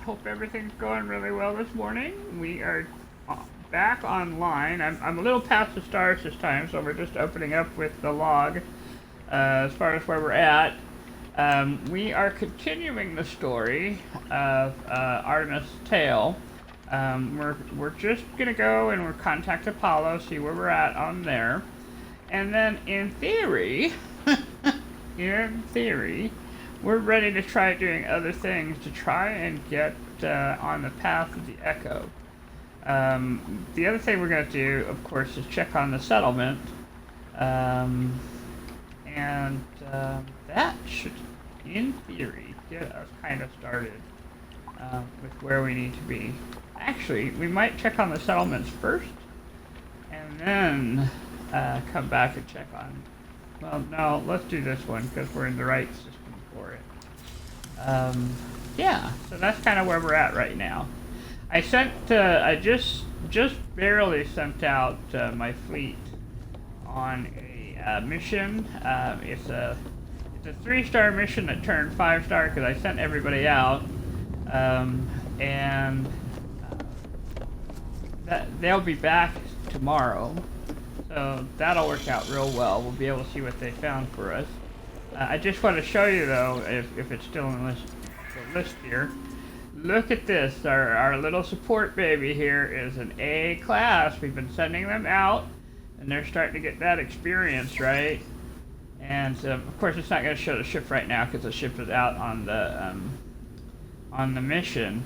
Hope everything's going really well this morning. We are back online. I'm a little past the stars this time, so we're just opening up with the log as far as where we're at. We are continuing the story of Artemis' tale. We're just gonna go and we're contact Apollo, see where we're at on there, and then in theory, we're ready to try doing other things to try and get on the path of the Echo. The other thing we're going to do, of course, is check on the settlement. That should, in theory, get us kind of started with where we need to be. Actually, we might check on the settlements first, and then come back and check on... Well, no, let's do this one, because we're in the right system for it. Yeah, so that's kind of where we're at right now. I just barely sent out my fleet on a mission. It's a 3-star mission that turned 5-star because I sent everybody out, and they'll be back tomorrow, so that'll work out real well. We'll be able to see what they found for us. I just want to show you though, if it's still in the list here. Look at this, our little support baby here is an A class. We've been sending them out, and they're starting to get that experience, right? And of course, it's not going to show the ship right now because the ship is out on the mission.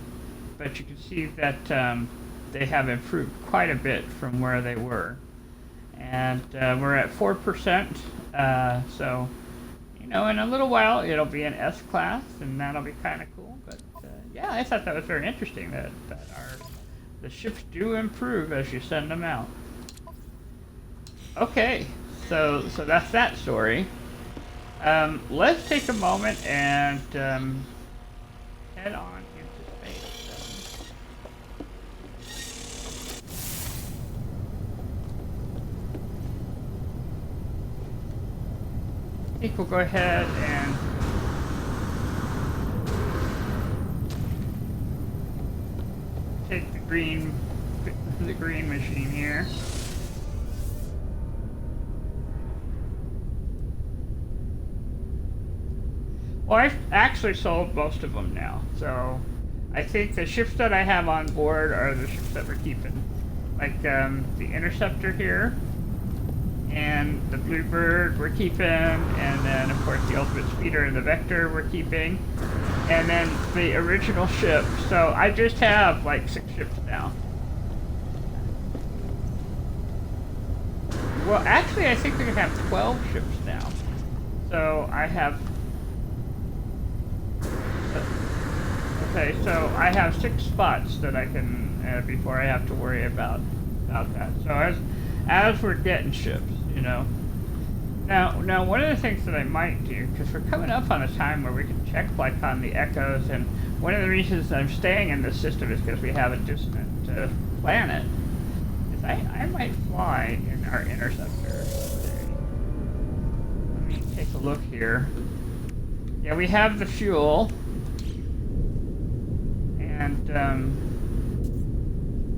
But you can see that they have improved quite a bit from where they were, and we're at 4%. So, you know, in a little while it'll be an S class, and that'll be kind of cool. But yeah, I thought that was very interesting that the ships do improve as you send them out. Okay, so that's that story. Let's take a moment and head on into space. I think we'll go ahead and take the green machine here. Well, I've actually sold most of them now, so I think the ships that I have on board are the ships that we're keeping. Like the Interceptor here, and the Bluebird we're keeping, and then of course the Ultimate Speeder and the Vector we're keeping, and then the original ship. So I just have like 6 ships now. Well, actually I think we can have 12 ships now. So I have... Okay, so I have 6 spots that I can, before I have to worry about that. So as we're getting ships, you know. Now one of the things that I might do, because we're coming up on a time where we can check like on the Echoes, and one of the reasons I'm staying in this system is because we have a distant planet, is I might fly in our Interceptor today. Let me take a look here. Yeah, we have the fuel. And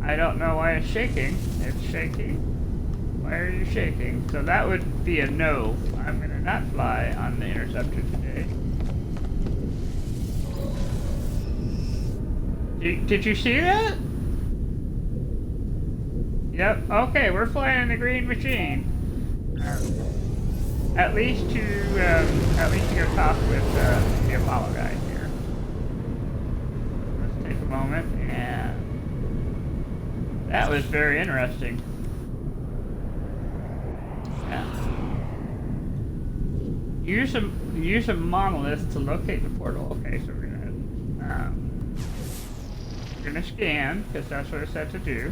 I don't know why it's shaking. It's shaking. Why are you shaking? So that would be a no. I'm going to not fly on the Interceptor today. Did you see that? Yep. Okay, we're flying in the green machine. At least to go talk with the Apollo guy here. Let's take a moment, and that was very interesting. Yeah. Use a monolith to locate the portal. Okay, so we're gonna scan because that's what it said to do.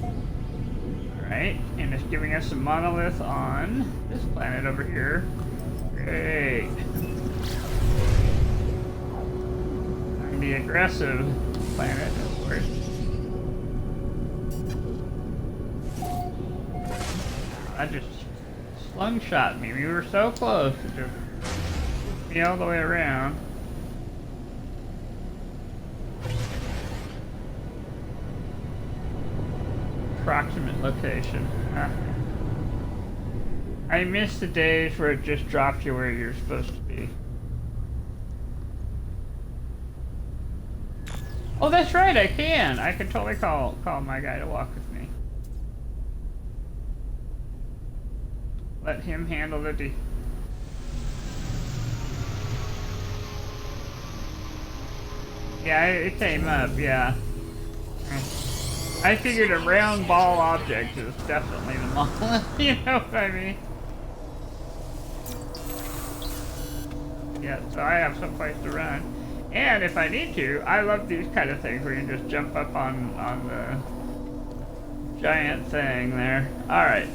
All right, and it's giving us a monolith on this planet over here. Great. On the aggressive planet, of course. I just slungshot me. We were so close to just me all the way around. approximate location. I miss the days where it just drops you where you're supposed to be. Oh, that's right, I can. I can totally call my guy to walk with me. Let him handle the Yeah, it came up, yeah. I figured a round ball object is definitely the monolith, you know what I mean? Yeah, so I have some place to run. And if I need to, I love these kind of things where you can just jump up on the giant thing there. Alright.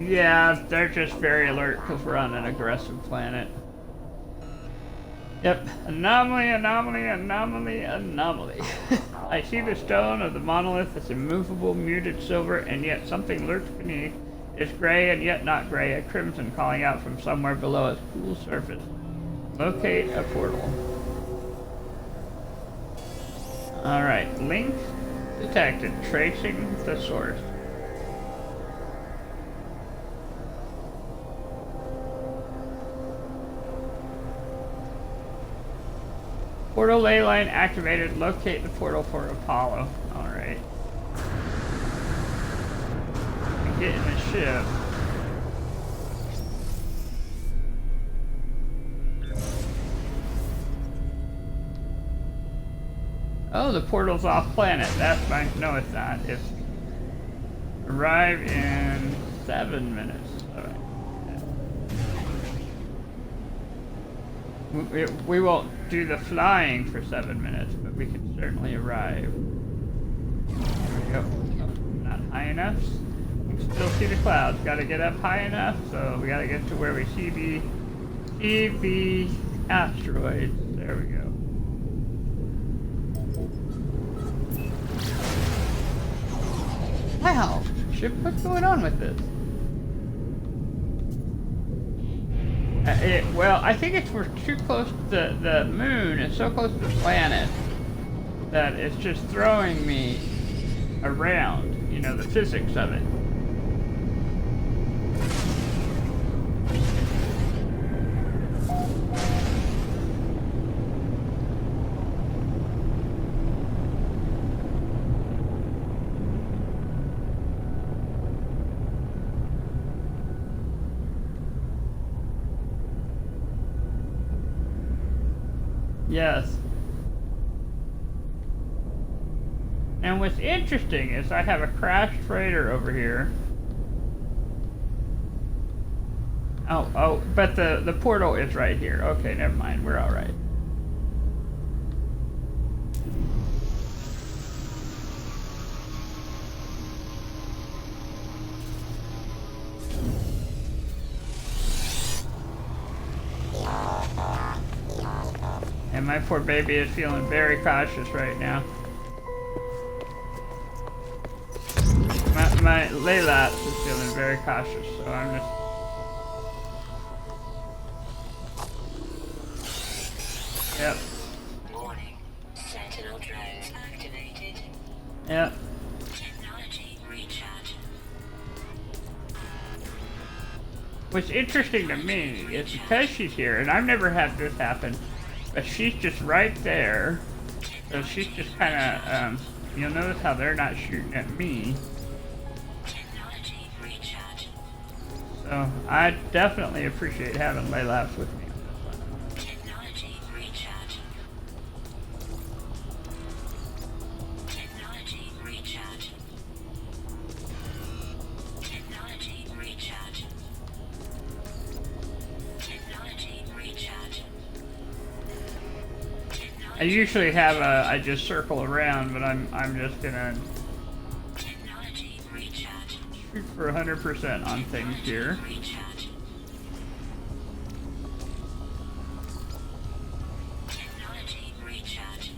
Yeah, they're just very alert because we're on an aggressive planet. Yep, anomaly, anomaly, anomaly, anomaly. I see the stone of the monolith as immovable, muted silver, and yet something lurks beneath. It's gray and yet not gray, a crimson calling out from somewhere below its cool surface. Locate a portal. Alright, link detected, tracing the source. Portal ley line activated. Locate the portal for Apollo. Alright. Get in the ship. Oh, the portal's off planet. That's fine. No, it's not. It's arrive in 7 minutes. We won't do the flying for 7 minutes, but we can certainly arrive. There we go. Oh, not high enough. We can still see the clouds. Gotta get up high enough, so we gotta get to where we see the asteroids. There we go. Wow! Ship, what's going on with this? Well, I think we're too close to the moon. It's so close to the planet that it's just throwing me around, you know, the physics of it. Yes. And what's interesting is I have a crashed freighter over here. Oh, but the portal is right here. Okay, never mind. We're all right. And my poor baby is feeling very cautious right now. My Laylaps is feeling very cautious, so I'm just... Yep. Warning. Sentinel drones activated. Yep. Technology recharge. What's interesting to me is because she's here, and I've never had this happen, but she's just right there, so she's just kind of, you'll notice how they're not shooting at me. Technology recharge. So I definitely appreciate having Laylaps with me on this one. Technology recharge. Technology recharge. Technology recharge. Technology recharge. I usually have I just circle around, but I'm just gonna Technology recharge. shoot for 100% on things here. Recharge. Technology recharge.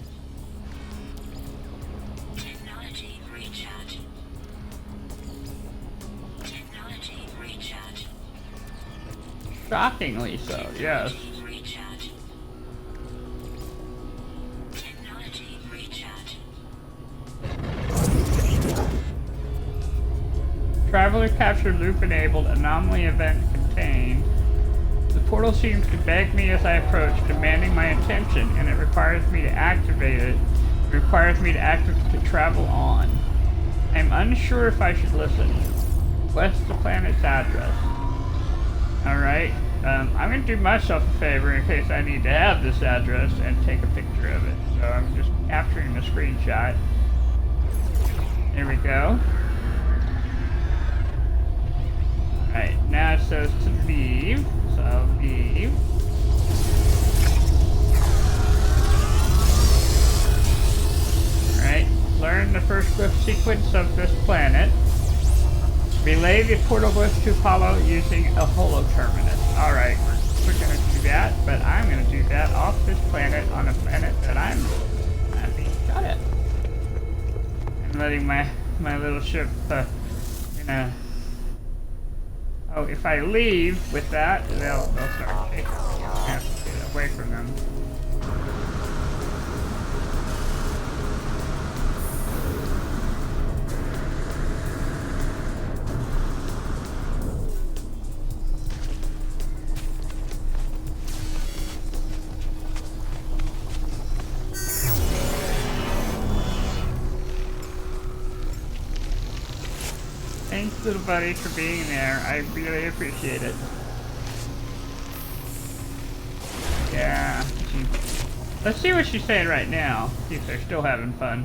Technology recharge. Technology recharge. Shockingly so, yes. Recharge. Technology recharge. Traveler captured loop enabled, anomaly event contained. The portal seems to beg me as I approach, demanding my attention, and it requires me to activate it. It requires me to travel on. I am unsure if I should listen. West the planet's address. Alright, I'm going to do myself a favor in case I need to have this address and take a picture of it. So I'm just capturing the screenshot. There we go. Alright, now it says to leave. So I'll leave. Alright, learn the first glyph sequence of this planet. Relay the portal glyph to Apollo using a holo terminus. Alright, we're gonna do that, but I'm gonna do that off this planet on a planet that I'm being shot at. I'm letting my little ship, oh, if I leave with that, they'll start taking me. I have to get away from them. Thanks, little buddy, for being there. I really appreciate it. Yeah. Let's see what she's saying right now. See if they're still having fun.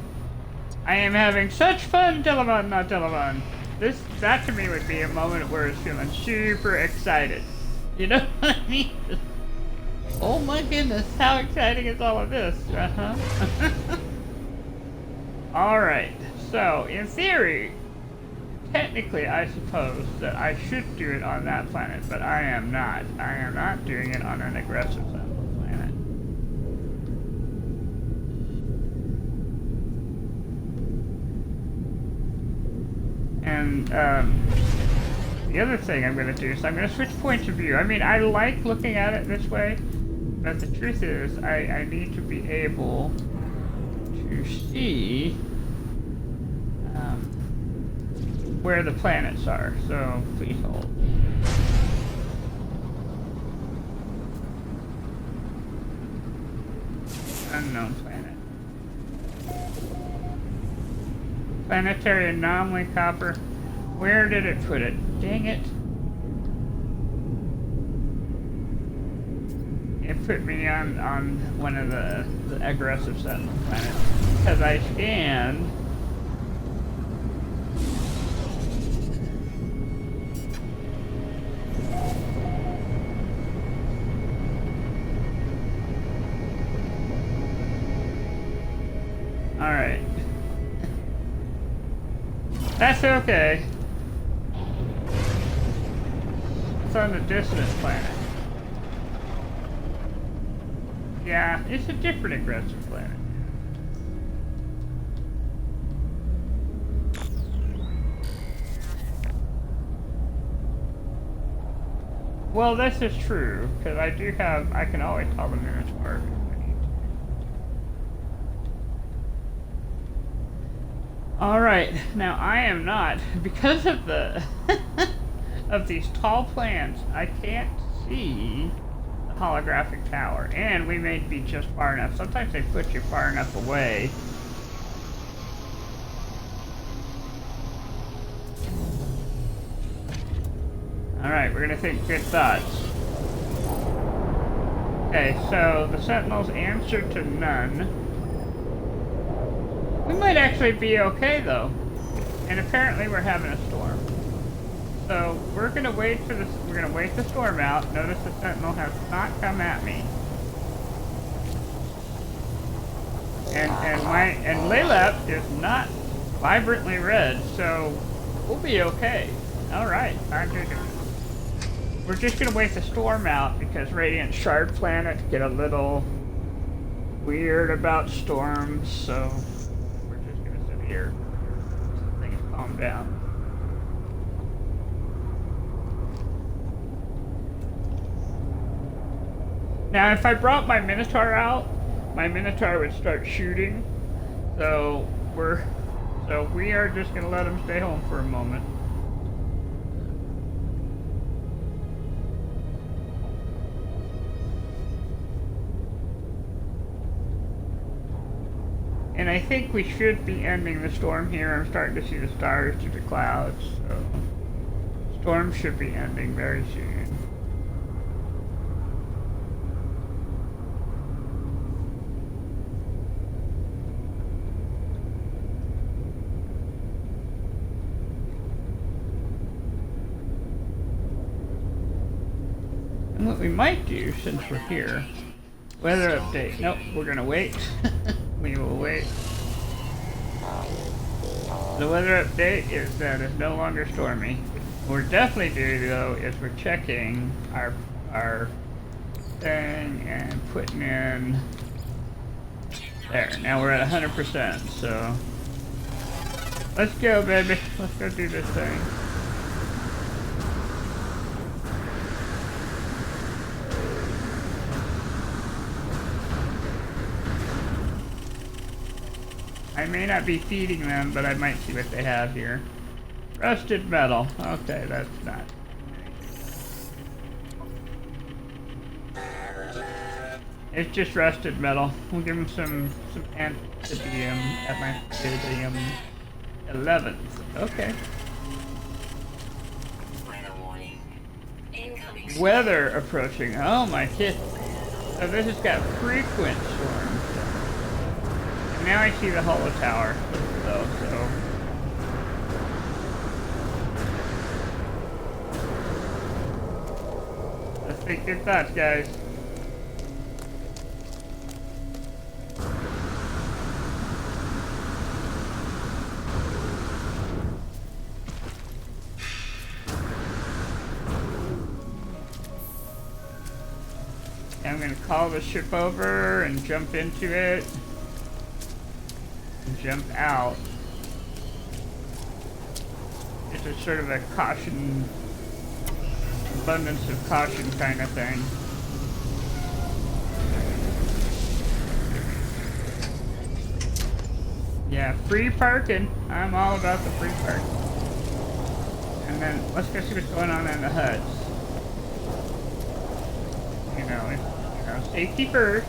I am having such fun, Televan, not Televan. That to me would be a moment where it's feeling super excited. You know what I mean? Oh my goodness, how exciting is all of this? Uh-huh. Alright, so in theory, technically, I suppose that I should do it on that planet, but I am not. I am not doing it on an aggressive planet. And the other thing I'm going to do is I'm going to switch points of view. I mean, I like looking at it this way, but the truth is I need to be able to see where the planets are, so please hold. Unknown planet. Planetary anomaly copper. Where did it put it? Dang it. It put me on one of the aggressive settlement planets. Because I scanned. Alright. That's okay. It's on the distant planet. Yeah, it's a different aggressive planet. Well, this is true, because I can always tell the nearest mark. Alright, now I am not, because of the of these tall plants, I can't see the holographic tower, and we may be just far enough. Sometimes they put you far enough away. Alright, we're gonna think good thoughts. Okay, so the Sentinels answer to none. We might actually be okay though, and apparently we're having a storm. So we're gonna wait the storm out. Notice the Sentinel has not come at me, and Laylap is not vibrantly red, so we'll be okay. All right, we're just gonna wait the storm out because Radiant Shard planets get a little weird about storms, so. Here, things calm down. Now, if I brought my Minotaur out, my Minotaur would start shooting. So we are just gonna let him stay home for a moment. And I think we should be ending the storm here. I'm starting to see the stars through the clouds, so storm should be ending very soon. And what we might do, since we're here, weather update. Nope, we're gonna wait. We will wait. The weather update is that it's no longer stormy. What we're definitely doing though is we're checking our thing and putting in there. Now we're at 100%, so let's go, baby. Let's go do this thing. I may not be feeding them, but I might see what they have here. Rusted metal. Okay, that's not. It's just rusted metal. We'll give them some amphibium at my amphibium 11th. Okay. Weather approaching. Oh my kid. So this has got frequent storms. And now I see the hollow tower, though, so. Let's think good thoughts, guys. I'm gonna call the ship over and jump into it. And jump out. It's a sort of a caution, abundance of caution kind of thing. Yeah, free parking. I'm all about the free parking. And then let's go see what's going on in the huts. You know, safety first.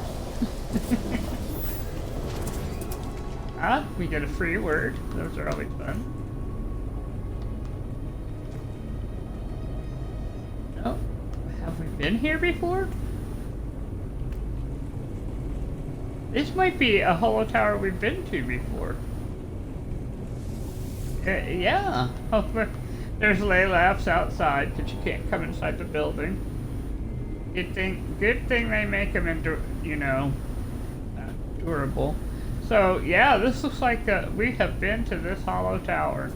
Ah, we get a free word. Those are always fun. Oh, have we been here before? This might be a hollow tower we've been to before. Yeah. Oh, look. There's lay laps outside because you can't come inside the building. Good thing they make them durable. So yeah, this looks like we have been to this hollow tower.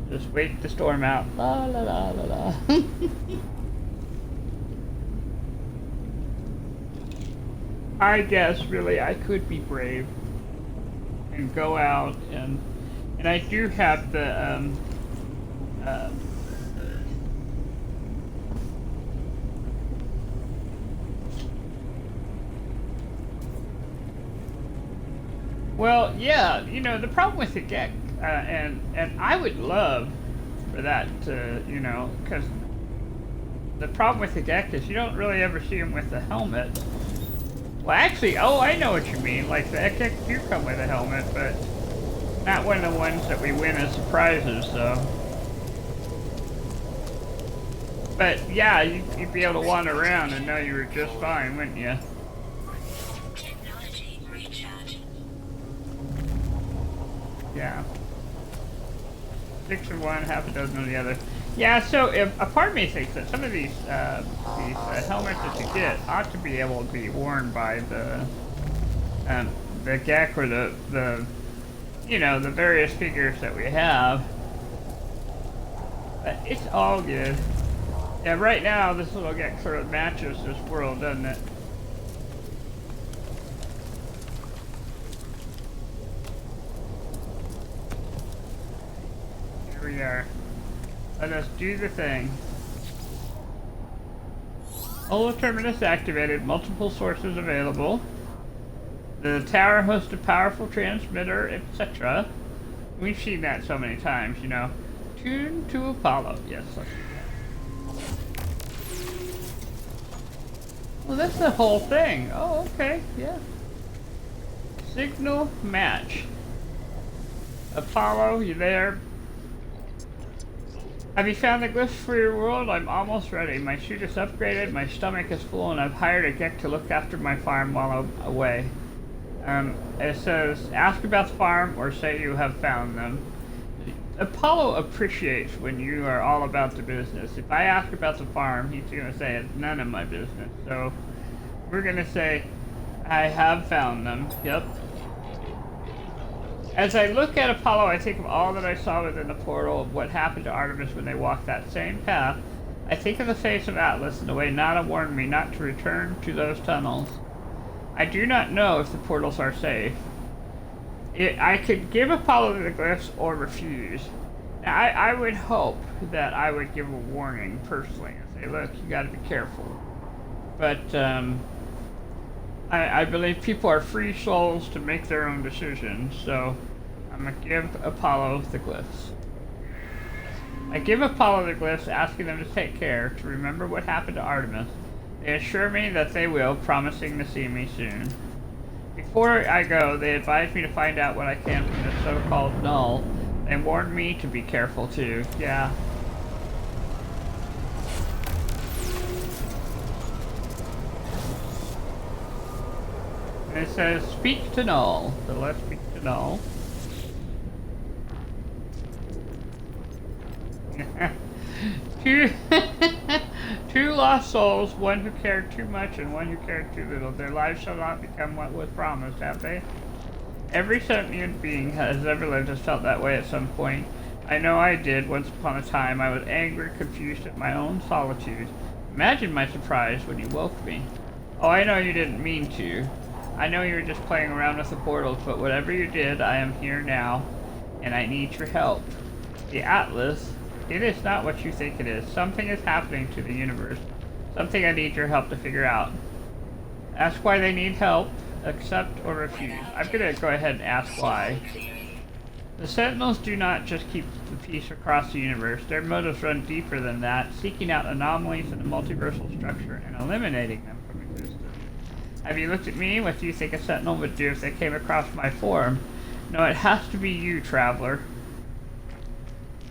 Just wait the storm out. La la la la la. I guess really I could be brave and go out and I do have the well, yeah, you know, the problem with the Gek, and I would love for that to, you know, because the problem with the Gek is you don't really ever see them with the helmet. Well, actually, oh, I know what you mean. Like, the Gek do come with a helmet, but not one of the ones that we win as surprises, so. But, yeah, you'd be able to wander around and know you were just fine, wouldn't you? Yeah. 6 of one, half a dozen of the other. Yeah, so if a part of me thinks that some of these helmets that you get ought to be able to be worn by the Gek or the you know, the various figures that we have. But it's all good. Yeah, right now this little Gek sort of matches this world, doesn't it? Here we are. Let us do the thing. Holo terminus activated, multiple sources available. The tower hosts a powerful transmitter, etc. We've seen that so many times, you know. Tune to Apollo. Yes. Well, that's the whole thing. Oh, okay, yeah. Signal match. Apollo, you there? Have you found the glyphs for your world? I'm almost ready. My suit is upgraded, my stomach is full, and I've hired a geek to look after my farm while I'm away. It says, ask about the farm or say you have found them. Apollo appreciates when you are all about the business. If I ask about the farm, he's going to say it's none of my business. So we're going to say, I have found them. Yep. As I look at Apollo, I think of all that I saw within the portal, of what happened to Artemis when they walked that same path. I think of the face of Atlas and the way Nada warned me not to return to those tunnels. I do not know if the portals are safe. I could give Apollo the glyphs or refuse. Now, I would hope that I would give a warning personally and say, look, you gotta be careful. But I believe people are free souls to make their own decisions, so I'm gonna give Apollo the glyphs. I give Apollo the glyphs, asking them to take care, to remember what happened to Artemis. They assure me that they will, promising to see me soon. Before I go, they advise me to find out what I can from this so-called null. They warned me to be careful too. Yeah. And it says, speak to null. So let's speak to null. Two lost souls, one who cared too much and one who cared too little. Their lives shall not become what was promised, have they? Every sentient being has ever lived has felt that way at some point. I know I did once upon a time. I was angry, confused at my own solitude. Imagine my surprise when you woke me. Oh, I know you didn't mean to. I know you were just playing around with the portals, but whatever you did, I am here now, and I need your help. The Atlas, it is not what you think it is. Something is happening to the universe. Something I need your help to figure out. Ask why they need help, accept or refuse. I'm gonna go ahead and ask why. The Sentinels do not just keep the peace across the universe. Their motives run deeper than that, seeking out anomalies in the multiversal structure and eliminating them from existence. Have you looked at me? What do you think a Sentinel would do if they came across my form? No, it has to be you, traveler.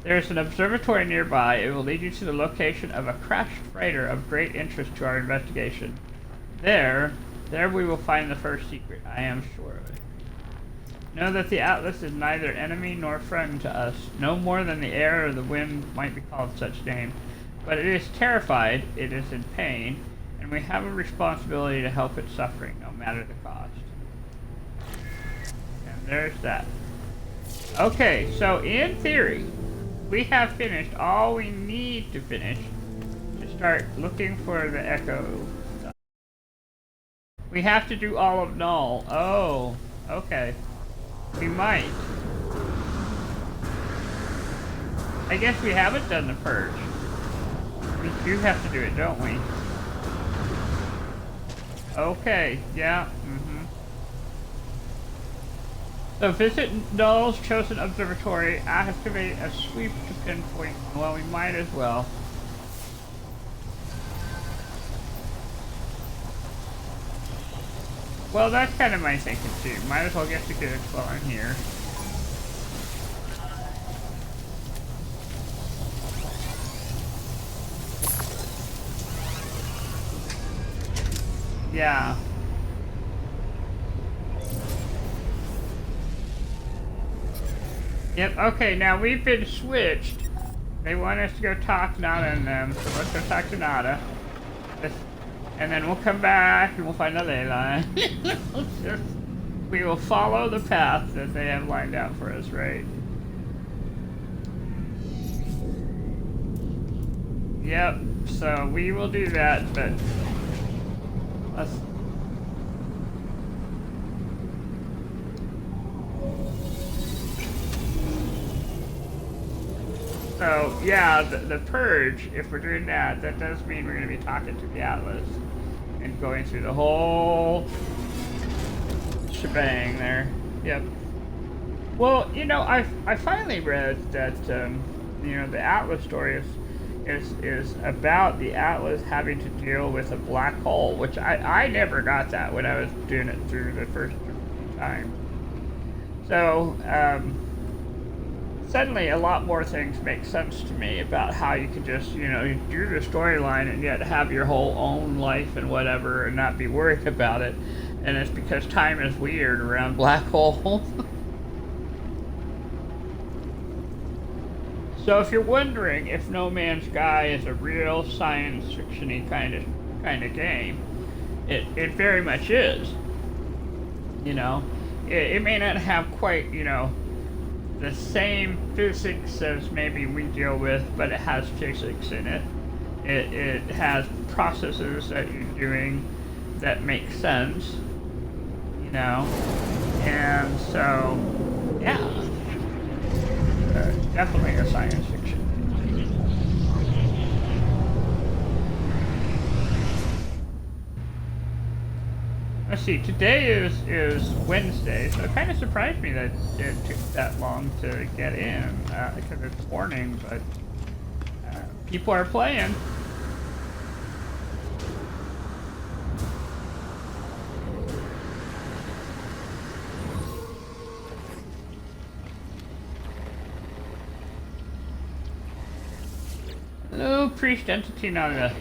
There's an observatory nearby. It will lead you to the location of a crashed freighter of great interest to our investigation. There we will find the first secret. I am sure of it. Know that the Atlas is neither enemy nor friend to us, no more than the air or the wind might be called such names. But it is terrified, it is in pain, and we have a responsibility to help its suffering, no matter the cost. And there's that. Okay, so in theory, we have finished all we need to finish to start looking for the Echo stuff. We have to do all of Null. Oh, okay. We might. I guess we haven't done the Purge. We do have to do it, don't we? Okay, yeah, So visit Null's chosen observatory, activate a sweep to pinpoint. Well, we might as well. Well, that's kind of my thinking too. Might as well get to good while I'm here. Yeah. Yep, okay, now we've been switched. They want us to go talk Nada and them, so let's go talk to Nada. And then we'll come back and we'll find a ley line. We will follow the path that they have lined out for us, right? Yep, so we will do that, but let's... So, yeah, the Purge, if we're doing that, that does mean we're going to be talking to the Atlas and going through the whole shebang there. Yep. Well, you know, I finally read that, you know, the Atlas story is is about the Atlas having to deal with a black hole, which I never got that when I was doing it through the first time. So suddenly a lot more things make sense to me about how you could just, you know, do the storyline and yet have your whole own life and whatever and not be worried about it. And it's because time is weird around black holes. So if you're wondering if No Man's Sky is a real science fiction-y kind of game, it very much is. You know, it may not have quite, you know, the same physics as maybe we deal with, but it has physics in it. It has processes that you're doing that make sense, you know, and so, yeah, definitely a science fiction. Let's see, today is Wednesday, so it kind of surprised me that it took that long to get in, because it's morning, but people are playing. Hello, Priest Entity Nada.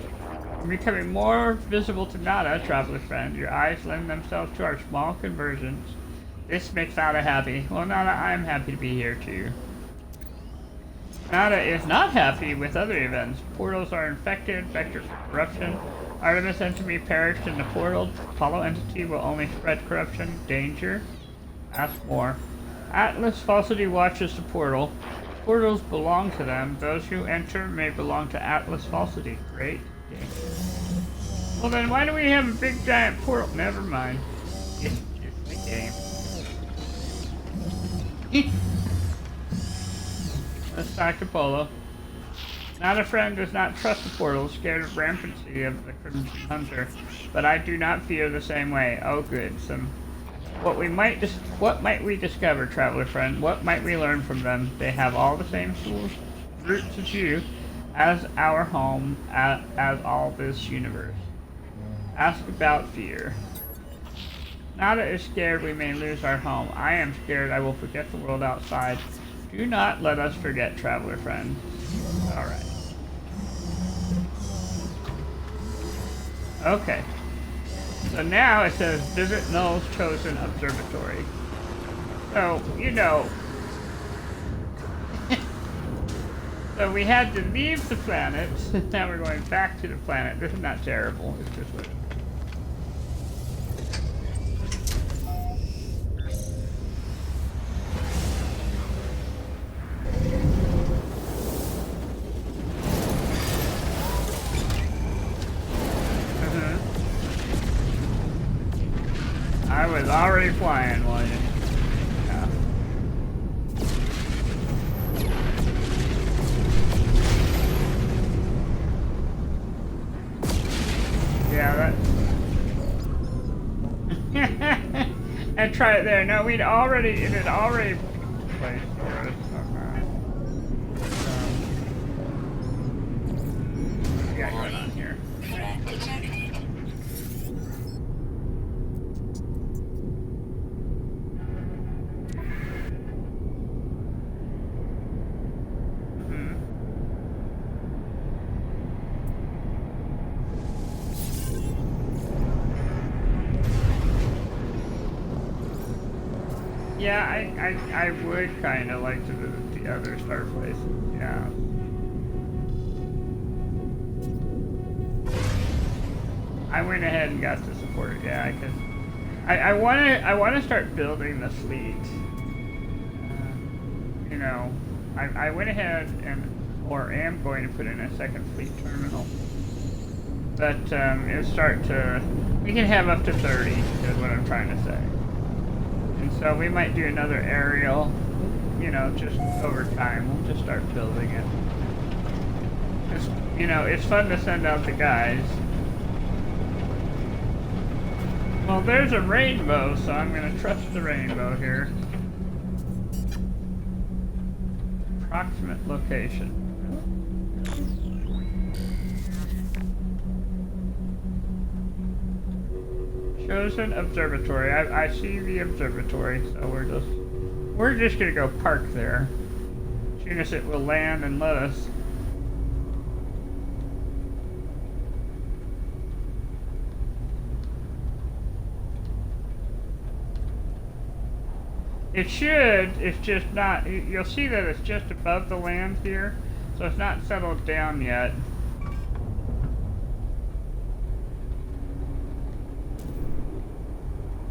Becoming more visible to Nada, traveler friend. Your eyes lend themselves to our small conversions. This makes Nada happy. Well, Nada, I'm happy to be here too. Nada is not happy with other events. Portals are infected, vectors of corruption. Artemis entity perished in the portal. Apollo entity will only spread corruption. Danger. Ask more. Atlas falsity watches the portal. Portals belong to them. Those who enter may belong to Atlas falsity. Great. Well then, why do we have a big giant portal? Never mind. It's just a game. Let's talk to Polo. Not a friend does not trust the portal, scared of rampancy of the Crimson Hunter, but I do not feel the same way. Oh good. What might we discover, traveler friend? What might we learn from them? They have all the same tools, roots as you. As our home, as all this universe. Ask about fear. Nada is scared we may lose our home. I am scared I will forget the world outside. Do not let us forget, traveler friend. Alright. Okay. So now it says visit Null's chosen observatory. So, you know, so we had to leave the planet, now we're going back to the planet. This is not terrible, it's just what it is. I was already flying while you... Yeah, that... and try it there. No, it had already placed for us. What we got going on here? Threat detected. Yeah, I would kind of like to visit the other star places, yeah. I went ahead and got to support it, yeah, because I want to start building the fleet. You know, I went ahead or am going to put in a second fleet terminal. But it'll start to, we can have up to 30 is what I'm trying to say. And so we might do another aerial, you know, just over time. We'll just start building it. It's, you know, it's fun to send out the guys. Well, there's a rainbow, so I'm going to trust the rainbow here. Approximate location. Chosen observatory. I see the observatory, so we're just gonna go park there. As soon as it will land and let us. It should, it's just not, you'll see that it's just above the land here, so it's not settled down yet.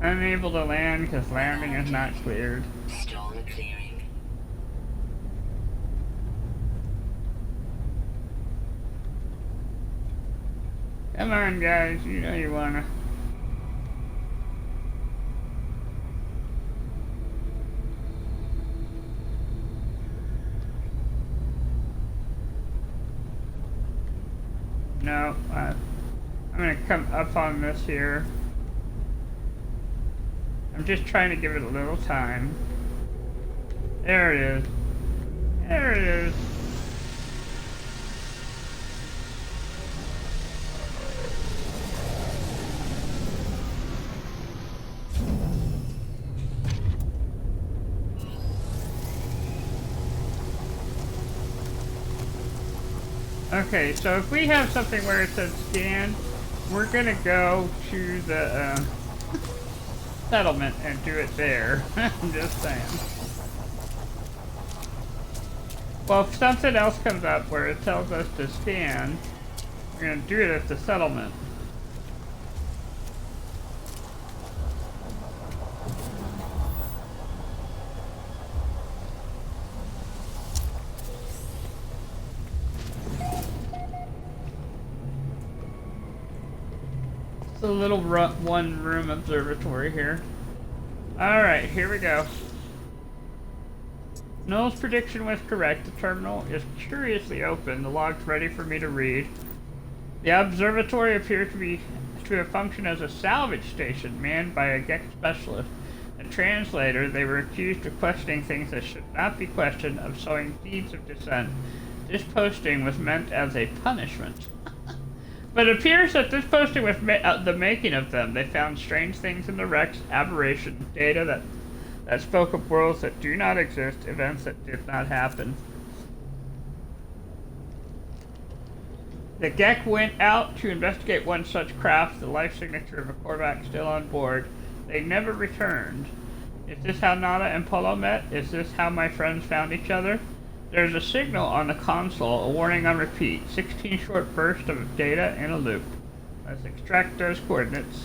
Unable to land because landing is not cleared. Storm clearing. Come on guys, you know you wanna. No, I'm gonna come up on this here. I'm just trying to give it a little time. There it is. There it is. Okay, so if we have something where it says scan, we're gonna go to the settlement and do it there. I'm just saying. Well, if something else comes up where it tells us to scan, we're gonna do it at the settlement. It's a little one-room observatory here. Alright, here we go. Noel's prediction was correct. The terminal is curiously open. The log's ready for me to read. The observatory appears to have functioned as a salvage station manned by a GEC specialist. A translator, they were accused of questioning things that should not be questioned, of sowing seeds of dissent. This posting was meant as a punishment. But it appears that this posting was the making of them. They found strange things in the wrecks, aberrations, data that spoke of worlds that do not exist, events that did not happen. The GEC went out to investigate one such craft, the life signature of a Korvac still on board. They never returned. Is this how Nada and Polo met? Is this how my friends found each other? There's a signal on the console, a warning on repeat. 16 short bursts of data in a loop. Let's extract those coordinates.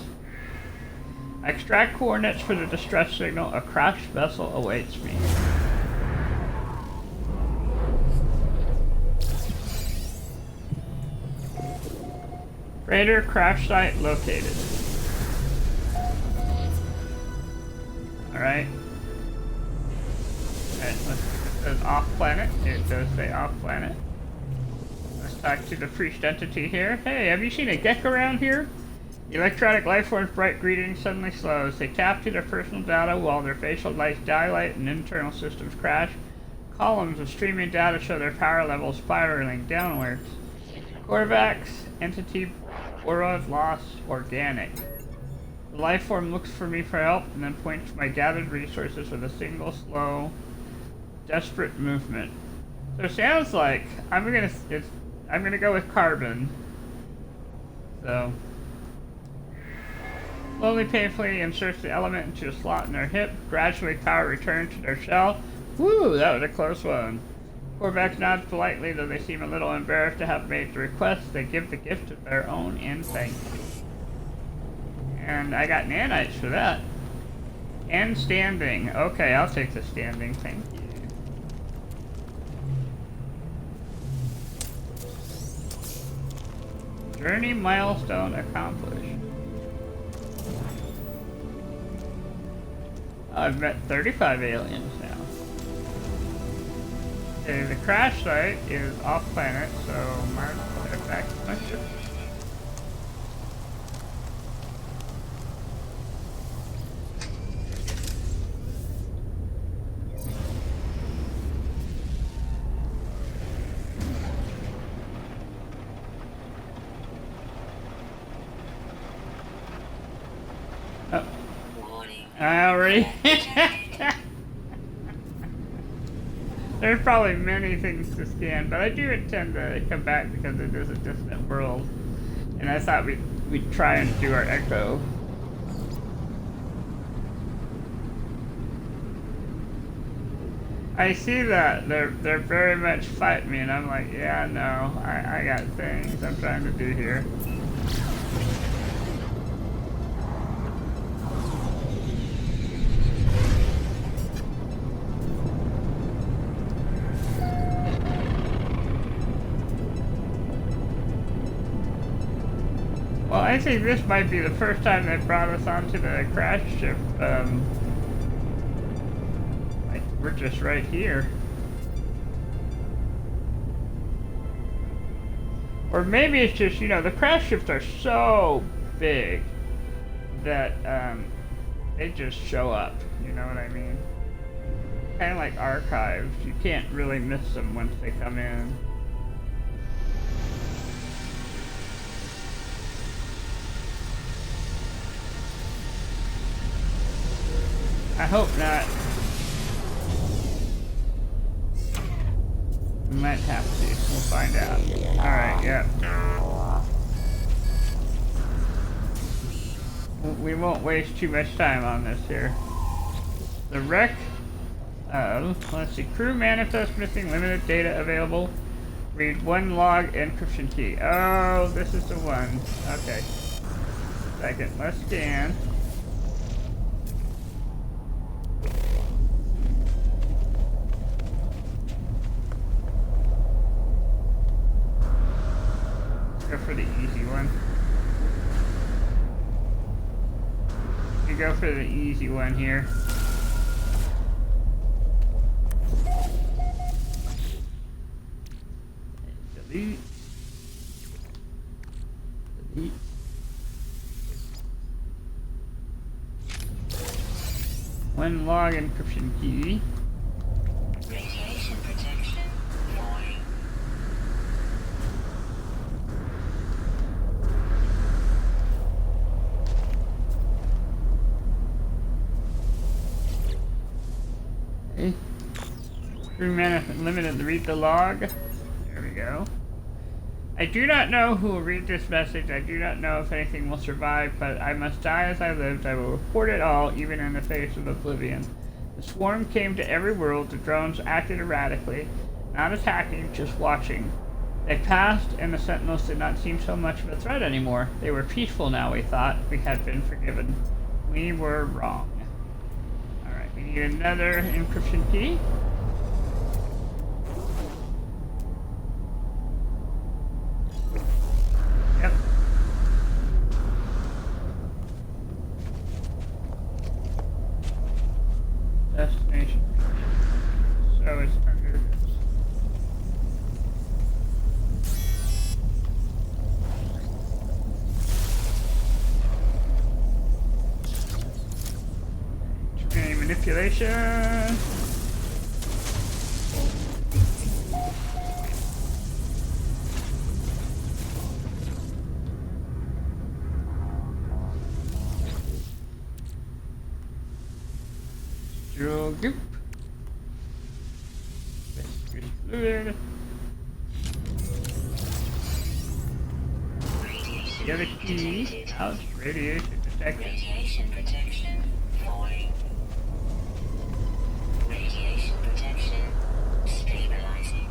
Extract coordinates for the distress signal. A crashed vessel awaits me. Freighter crash site located. Alright. Alright, it says off planet. It does say off planet. Let's talk to the priest entity here. Hey, have you seen a GEC around here? The electronic lifeform's bright greeting suddenly slows. They tap to their personal data while their facial lights dilate and internal systems crash. Columns of streaming data show their power levels spiraling downwards. Korvac's entity aura lost organic. The lifeform looks for me for help and then points to my gathered resources with a single slow, desperate movement. So it sounds like I'm gonna go with carbon. So slowly, painfully inserts the element into a slot in their hip. Gradually, power returns to their shell. Woo, that was a close one. Korvac nods politely, though they seem a little embarrassed to have made the request. They give the gift of their own in thank you. And I got nanites for that. And standing. Okay, I'll take the standing, thank you. Journey milestone accomplished. I've met 35 aliens now. Okay, the crash site is off planet, so might as well head back to my ship. I already. There's probably many things to scan, but I do intend to come back because it is a distant world, and I thought we'd try and do our echo. I see that they're very much fighting me, and I'm like, yeah, no, I got things I'm trying to do here. Well, I think this might be the first time they brought us onto the crash ship. Like, we're just right here. Or maybe it's just, you know, the crash ships are so big that they just show up. You know what I mean? Kind of like archives. You can't really miss them once they come in. I hope not. We might have to. We'll find out. Alright, yeah. We won't waste too much time on this here. The wreck of, let's see, crew manifest missing, limited data available. Read one log encryption key. Oh, this is the one. Okay. Second, let's scan. Go for the easy one. You go for the easy one here. Delete. Delete. One log encryption key. Radiation protection. Warning. Okay. Crew management limited to read the log. There we go. I do not know who will read this message. I do not know if anything will survive, but I must die as I lived. I will report it all, even in the face of oblivion. The swarm came to every world. The drones acted erratically, not attacking, just watching. They passed, and the sentinels did not seem so much of a threat anymore. They were peaceful now, we thought. We had been forgiven. We were wrong. Alright, we need another encryption key. Yep. Destination. So it's under this. Any manipulation. Drill goop. Fluid. Radiation The other key. detected. Out. Radiation detected. Radiation protection. Warning. Radiation protection. Stabilizing.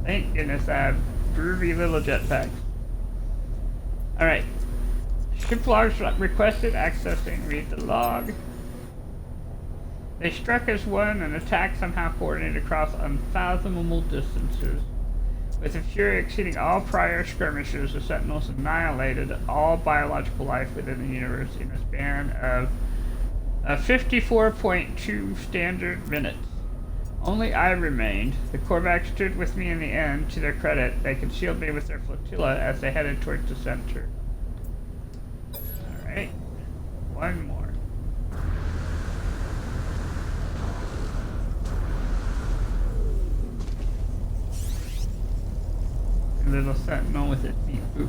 Thank goodness I have groovy little jetpacks. Alright. Ship logs requested. Accessing. Read the log. They struck as one and attack somehow coordinated across unfathomable distances. With a fury exceeding all prior skirmishes, the Sentinels annihilated all biological life within the universe in a span of 54.2 standard minutes. Only I remained. The Korvax stood with me in the end. To their credit, they concealed me with their flotilla as they headed towards the center. Alright. One more. Little sentinel with its deep boot.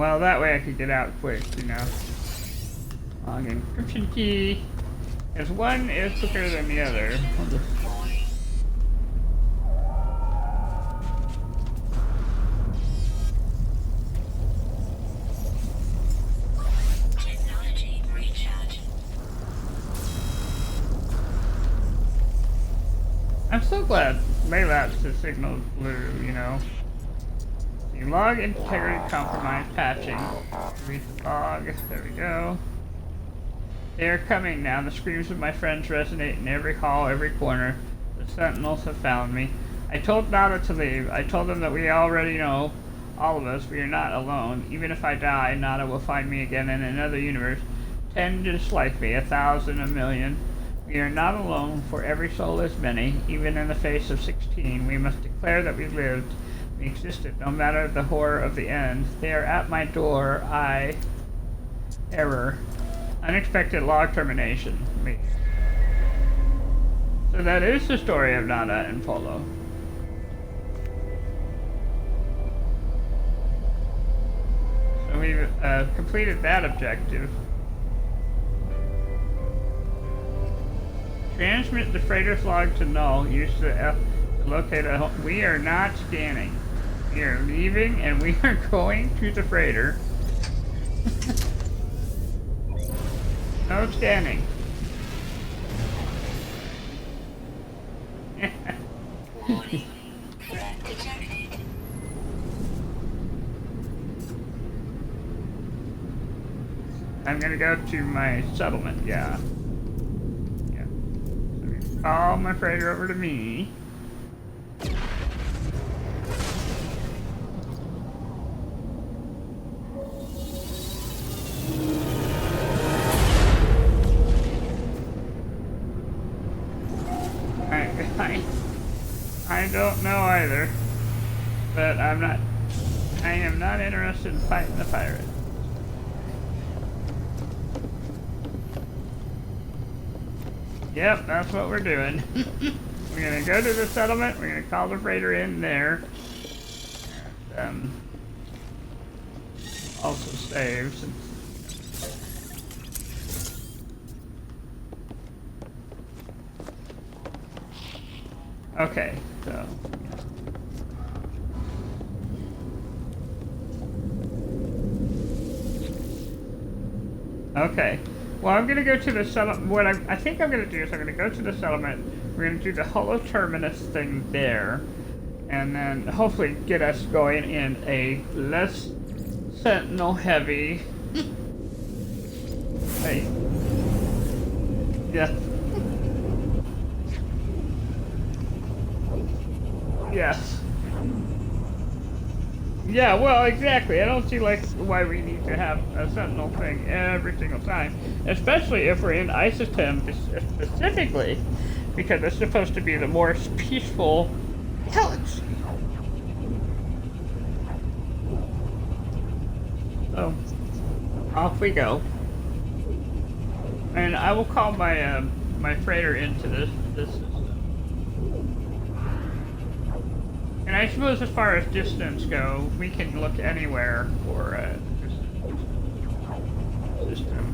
Well, that way I could get out quick, you know. Log encryption key. Because one is quicker than the other. Technology recharge. I'm so glad Laylaps has signaled blue, you know. The log integrity compromise patching. Read the log. There we go. They are coming now. The screams of my friends resonate in every hall, every corner. The sentinels have found me. I told Nada to leave. I told them that we already know, all of us, we are not alone. Even if I die, Nada will find me again in another universe. 10 just like me, 1,000, a million. We are not alone, for every soul is many. Even in the face of 16, we must declare that we lived. We existed, no matter the horror of the end. They are at my door. Error. Unexpected log termination. Me. So that is the story of Nada and Polo. So we've completed that objective. Transmit the freighter's log to null. Use the F to locate a home. We are not scanning. We are leaving and we are going to the freighter. No scanning. Warning. Threat detected. I'm gonna go to my settlement, yeah. Yeah. So I'm gonna call my freighter over to me. I don't know either, but I am not interested in fighting the pirate. Yep, that's what we're doing. We're gonna go to the settlement, we're gonna call the freighter in there. And, also save since okay, so okay. Well, I'm gonna go to the settlement. What I think I'm gonna do is I'm gonna go to the settlement. We're gonna do the holo terminus thing there, and then hopefully get us going in a less sentinel heavy. Hey. Yeah. Yes. Yeah, well, exactly. I don't see like why we need to have a sentinel thing every single time, especially if we're in Isostem specifically, because it's supposed to be the more peaceful galaxy. So, off we go, and I will call my my freighter into this system. And I suppose as far as distance go, we can look anywhere for a system.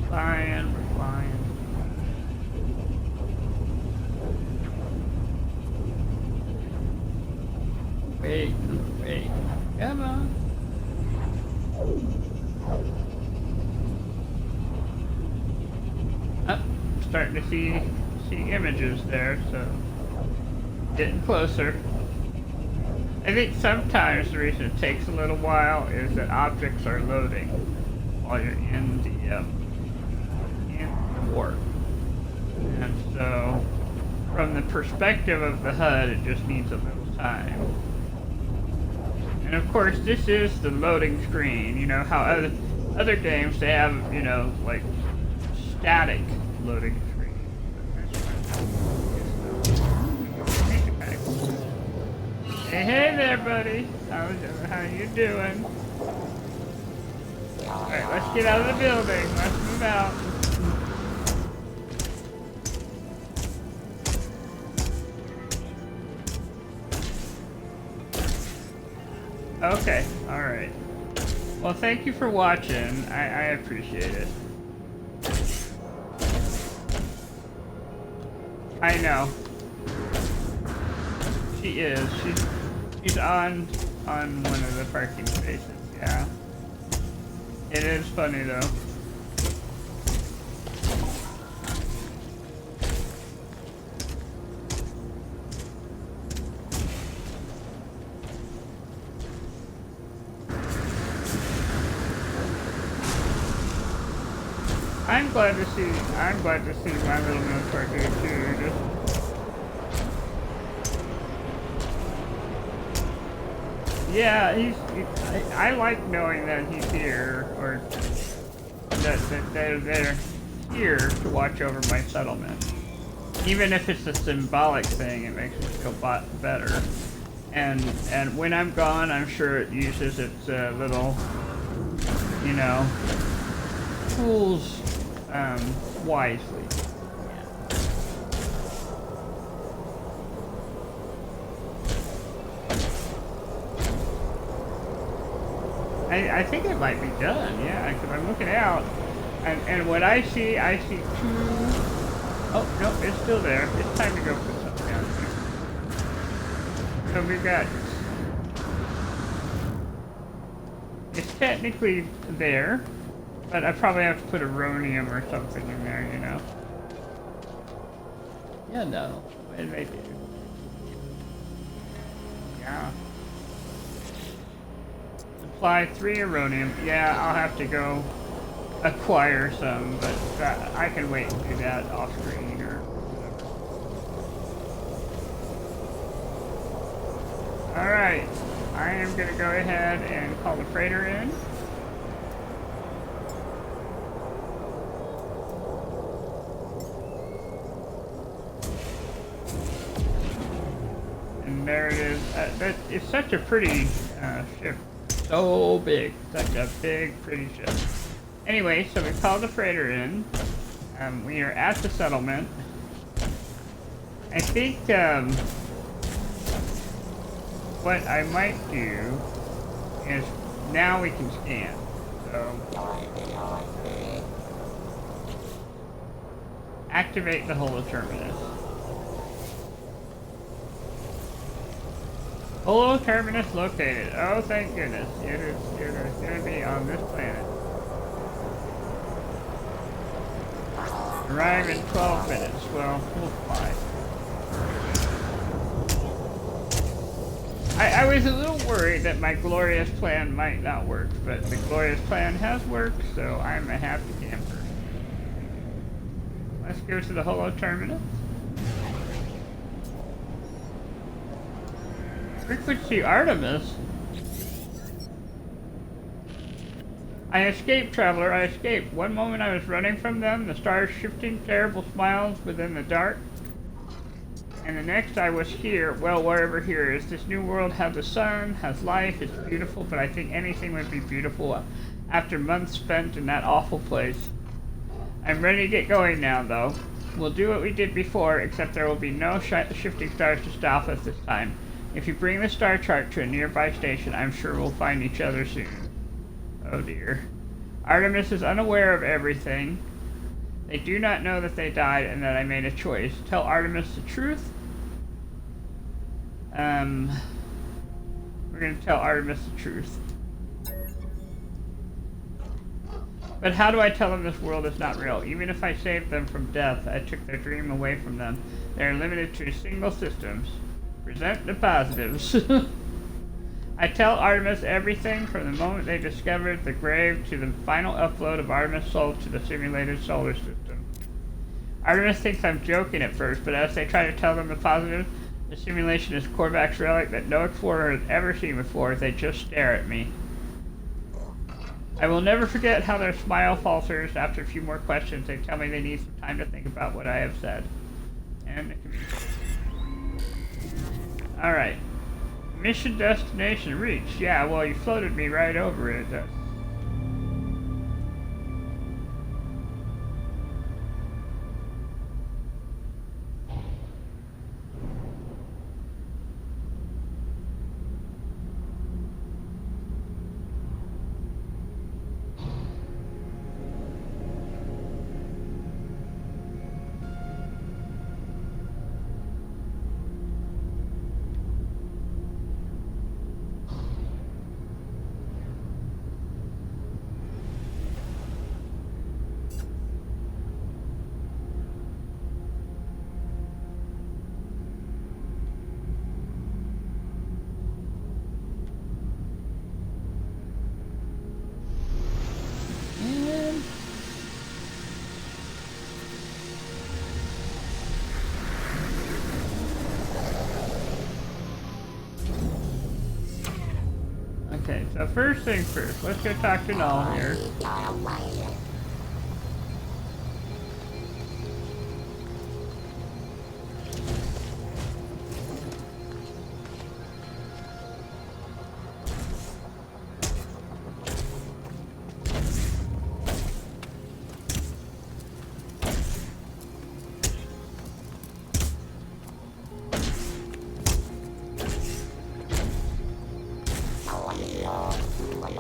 Flying, we're flying. Wait. Come on. Oh, starting to see images there, so getting closer. I think sometimes the reason it takes a little while is that objects are loading while you're in the warp. And so from the perspective of the HUD, it just needs a little time. And of course, this is the loading screen. You know how other games they have, you know, like static loading screen. Hey there, buddy. How you doing? Alright, let's get out of the building. Let's move out. Okay, alright. Well, thank you for watching. I appreciate it. I know. She is. She's on one of the parking spaces, yeah. It is funny though. I'm glad to see my little military dude too. Just yeah, I like knowing that he's here, or that they're here to watch over my settlement. Even if it's a symbolic thing, it makes me feel better. And when I'm gone, I'm sure it uses its little, you know, tools wisely. I think it might be done, yeah, because I'm looking out, and what I see two... Oh, no, it's still there. It's time to go put something down here. So we've got... It's technically there, but I probably have to put uranium or something in there, you know? Yeah, no. What did I do? Yeah. Supply 3 uranium. Yeah, I'll have to go acquire some, but I can wait and do that off screen or whatever. Alright, I am going to go ahead and call the freighter in. And there it is. It's such a pretty ship. So big. Such a big, pretty ship. Anyway, so we called the freighter in. We are at the settlement. I think what I might do is now we can scan. So activate the holoterminus. Holoterminus located. Oh, thank goodness. It is going to be on this planet. Arrive in 12 minutes. Well, we'll fly. I was a little worried that my glorious plan might not work, but the glorious plan has worked, so I'm a happy camper. Let's go to the holoterminus. Frequency Artemis? I escaped, traveler, I escaped. One moment I was running from them, the stars shifting terrible smiles within the dark. And the next I was here, well, wherever here is. This new world has the sun, has life, it's beautiful, but I think anything would be beautiful after months spent in that awful place. I'm ready to get going now, though. We'll do what we did before, except there will be no shifting stars to stop us this time. If you bring the star chart to a nearby station, I'm sure we'll find each other soon. Oh dear. Artemis is unaware of everything. They do not know that they died and that I made a choice. Tell Artemis the truth. We're going to tell Artemis the truth. But how do I tell them this world is not real? Even if I saved them from death, I took their dream away from them. They are limited to single systems. Present the positives. I tell Artemis everything from the moment they discovered the grave to the final upload of Artemis' soul to the simulated solar system. Artemis thinks I'm joking at first, but as they try to tell them the positive, the simulation is Korvax's relic that no explorer has ever seen before. They just stare at me. I will never forget how their smile falters. After a few more questions, they tell me they need some time to think about what I have said. And it can be... Alright. Mission destination reached. Yeah, well, you floated me right over it. So first things first, let's go talk to Null here.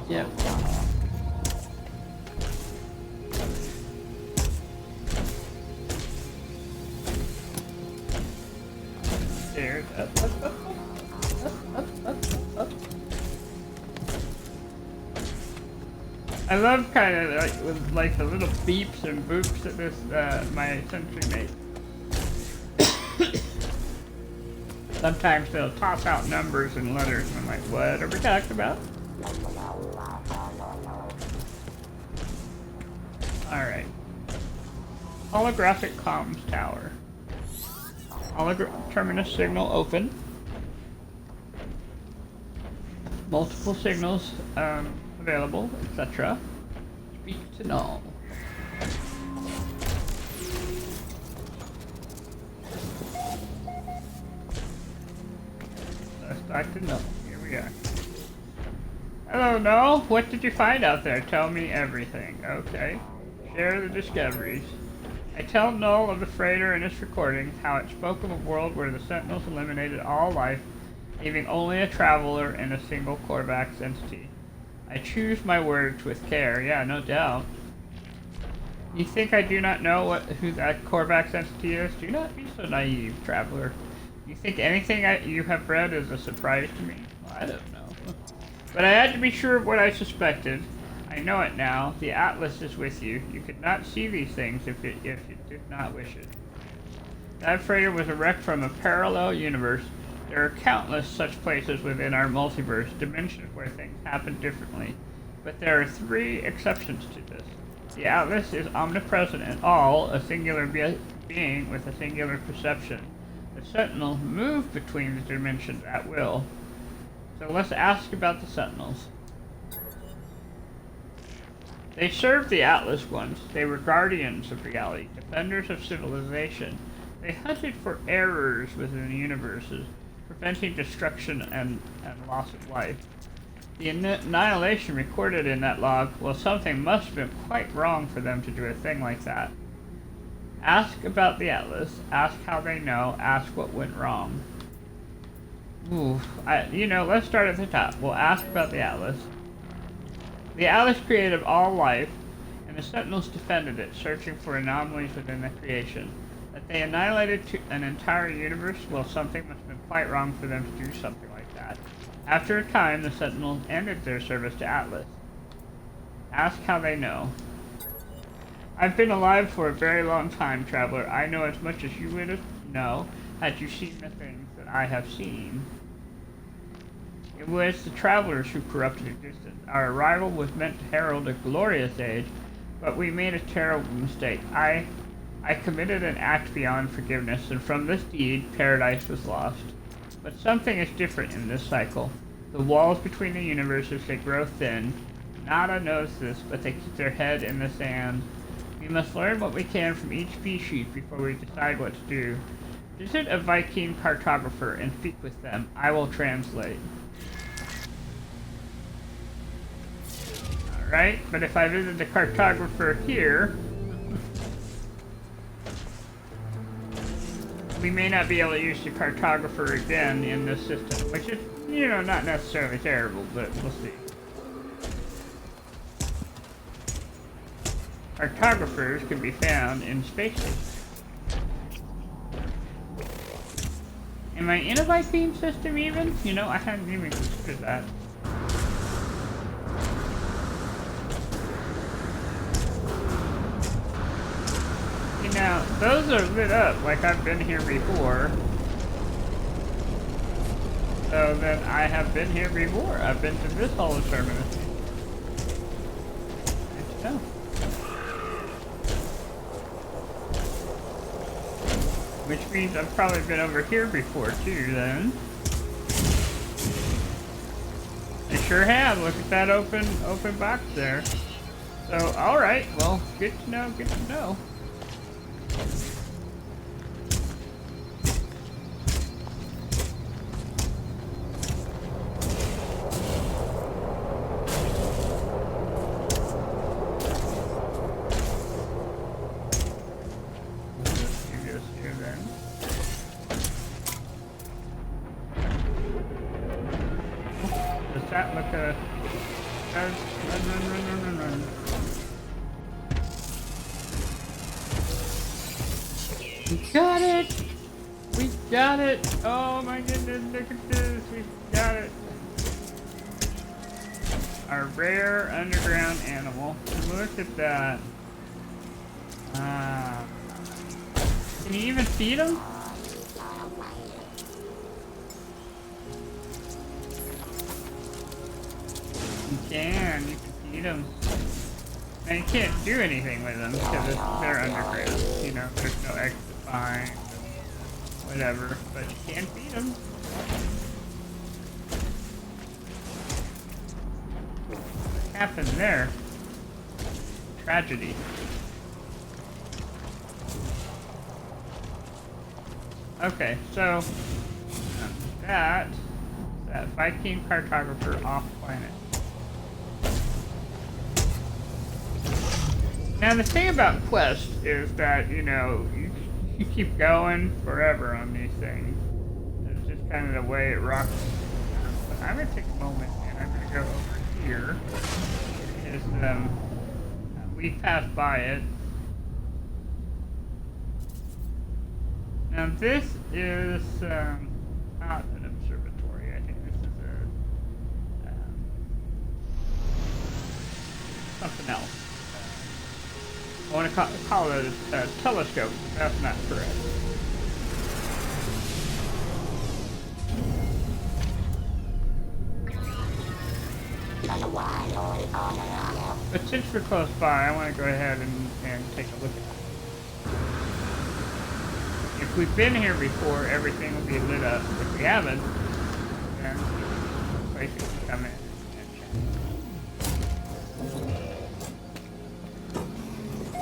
Yep. There. Up. I love kind of like with like the little beeps and boops that this my sentry makes. Sometimes they'll toss out numbers and letters, and I'm like, what are we talking about? Alright. Holographic comms tower. Terminus signal open. Multiple signals available, etc. Speak to Null. Let's talk to Null. Here we are. Hello, Null. What did you find out there? Tell me everything. Okay. Share the discoveries. I tell Null of the freighter in its recording how it spoke of a world where the Sentinels eliminated all life, leaving only a traveler and a single Korvax entity. I choose my words with care. Yeah, no doubt. You think I do not know who that Korvax entity is? Do not be so naive, traveler. You think anything you have read is a surprise to me? Well, I don't know. But I had to be sure of what I suspected. I know it now. The Atlas is with you. You could not see these things if you did not wish it. That freighter was a wreck from a parallel universe. There are countless such places within our multiverse, dimensions where things happen differently. But there are 3 exceptions to this. The Atlas is omnipresent in all, a singular being with a singular perception. The Sentinels move between the dimensions at will. So let's ask about the Sentinels. They served the Atlas once. They were guardians of reality, defenders of civilization. They hunted for errors within the universes, preventing destruction and loss of life. The annihilation recorded in that log, well, something must have been quite wrong for them to do a thing like that. Ask about the Atlas, ask how they know, ask what went wrong. Let's start at the top. We'll ask about the Atlas. The Atlas created all life, and the Sentinels defended it, searching for anomalies within the creation. That they annihilated an entire universe, well, something must have been quite wrong for them to do something like that. After a time, the Sentinels ended their service to Atlas. Ask how they know. I've been alive for a very long time, traveler. I know as much as you would know had you seen the things that I have seen. It was the travelers who corrupted existence. Our arrival was meant to herald a glorious age, but we made a terrible mistake. I committed an act beyond forgiveness, and from this deed, paradise was lost. But something is different in this cycle. The walls between the universes, they grow thin. Nada knows this, but they keep their head in the sand. We must learn what we can from each species before we decide what to do. Visit a Viking cartographer and speak with them. I will translate. Alright, but if I visit the cartographer here, we may not be able to use the cartographer again in this system, which is, not necessarily terrible, but we'll see. Cartographers can be found in space stations. Am I in a Viking system even? I hadn't even considered that. Now, those are lit up like I've been here before. So then I have been here before. I've been to this holo terminus. Good to know. Which means I've probably been over here before too then. Make sure have. Look at that open box there. So, all right. Well, good to know. Good to know. Does that look run, run, run, run, run, run. We got it! We got it! Oh my goodness, look at this! We got it! Our rare underground animal. Look at that. Can you even feed them? You can feed them. And you can't do anything with them because they're underground. You know, there's no exit behind, whatever, but you can feed them. What happened there? Tragedy. Okay, so that Viking cartographer off planet. Now the thing about Quest is that, you know, you keep going forever on these things. It's just kind of the way it rocks. But I'm going to take a moment and I'm going to go over here. Because we passed by it. Now this is not an observatory. I think this is something else. I want to call it a telescope. That's not correct. But since we're close by, I want to go ahead and take a look at it. If we've been here before, everything will be lit up. If we haven't, then basically come in.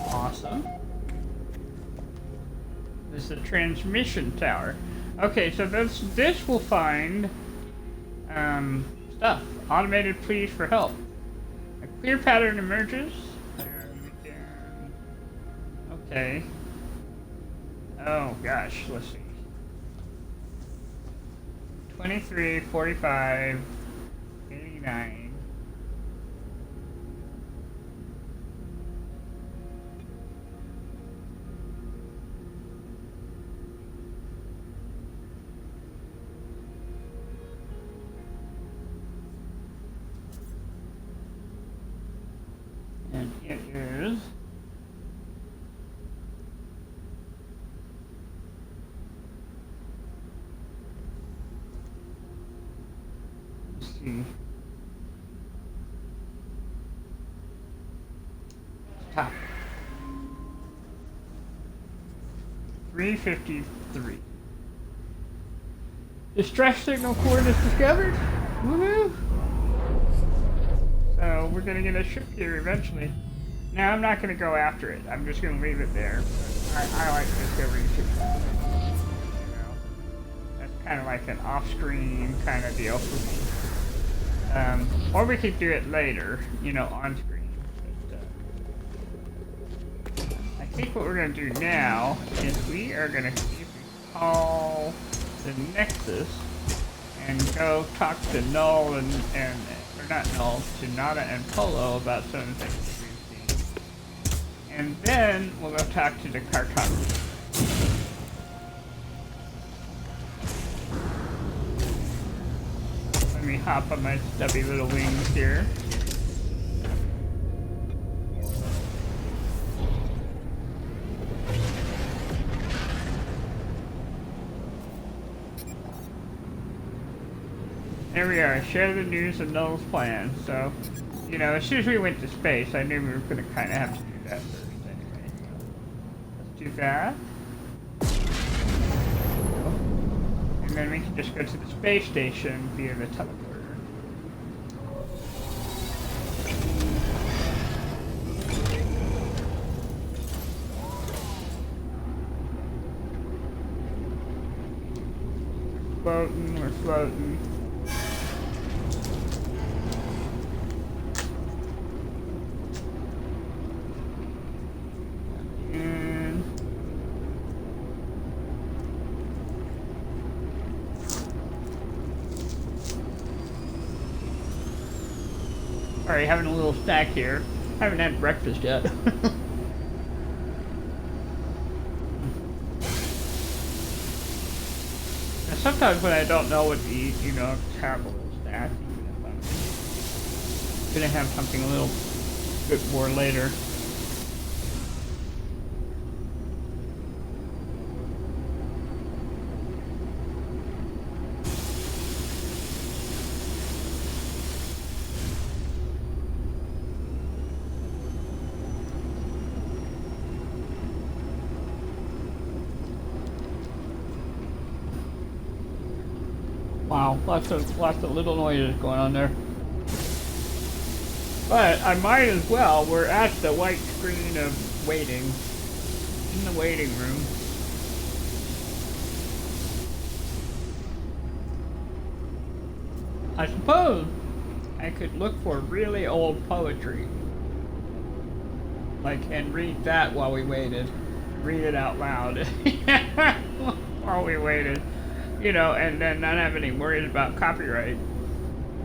Awesome. This is a transmission tower. Okay, so this will find stuff. Automated pleas for help. A clear pattern emerges. And we can... Okay. Oh gosh, let's see. 23, 45, 89. And it is... Let's see. Top. 353. Distress signal coordinates discovered. Woohoo! So we're gonna get a ship here eventually. Now I'm not gonna go after it. I'm just gonna leave it there. I like discovering ships. You know, that's kind of like an off-screen kind of deal for me. Or we could do it later, you know, on screen. But, I think what we're gonna do now is we are gonna see if we call the Nexus and go talk to Null and or not Null, to Nada and Polo about some of the things that we've seen. And then we'll go talk to the cartographer. Let me hop on my stubby little wings here. There we are, share the news of Null's plan. So, you know, as soon as we went to space, I knew we were going to kind of have to do that first anyway. So, let's do that. And then we can just go to the space station via the teleporter. floating, we're floating. And alright, having a little snack here. Haven't had breakfast yet. And sometimes when I don't know what to eat, you know, just have a little snack, even if I'm gonna have something a little bit more later. Wow, lots of little noises going on there. But I might as well. We're at the white screen of waiting, in the waiting room. I suppose I could look for really old poetry, like, and read that while we waited. Read it out loud while we waited. You know, and then not have any worries about copyright.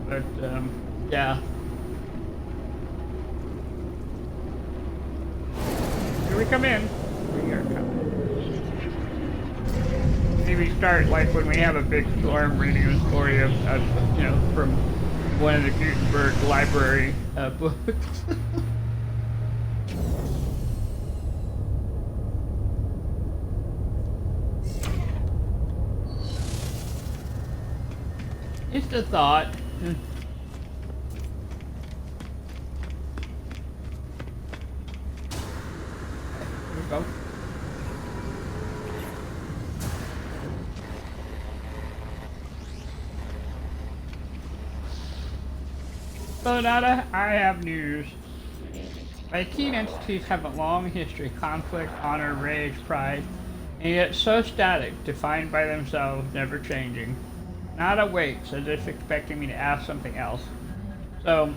But, yeah. Here we come in. We are coming. Maybe start like when we have a big storm, reading a story of you know, from one of the Gutenberg library books. Just a thought. Here we go. So, Nada, I have news. Vy'keen entities have a long history: conflict, honor, rage, pride, and yet so static, defined by themselves, never changing. Nada waits, as if expecting me to ask something else. So,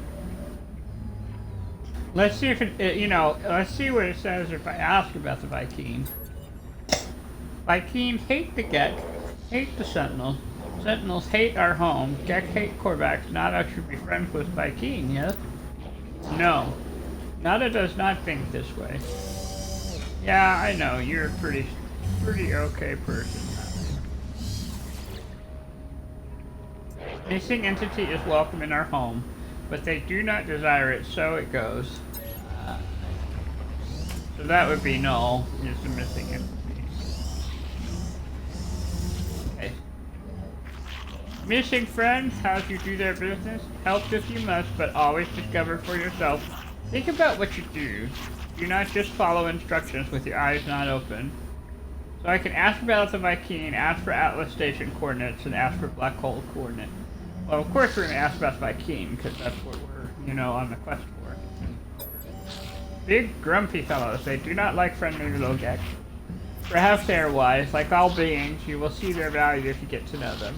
let's see if it, you know, let's see what it says if I ask about the Vy'keen. Vy'keen hate the Gek, hate the Sentinels. Sentinels hate our home. Gek hate Korvax. Nada should be friends with Vy'keen, yes? No. Nada does not think this way. Yeah, I know, you're a pretty okay person. Missing entity is welcome in our home, but they do not desire it, so it goes. So that would be null, is the missing entity. Okay. Missing friends, how'd you do their business? Help if you must, but always discover for yourself. Think about what you do. Do not just follow instructions with your eyes not open. So I can ask about the Vy'keen, ask for Atlas Station coordinates, and ask for black hole coordinates. Well, of course we're going to ask about Vy'keen, because that's what we're, you know, on the quest for. Big, grumpy fellows. They do not like friendly little Geks. Perhaps they are wise. Like all beings, you will see their value if you get to know them.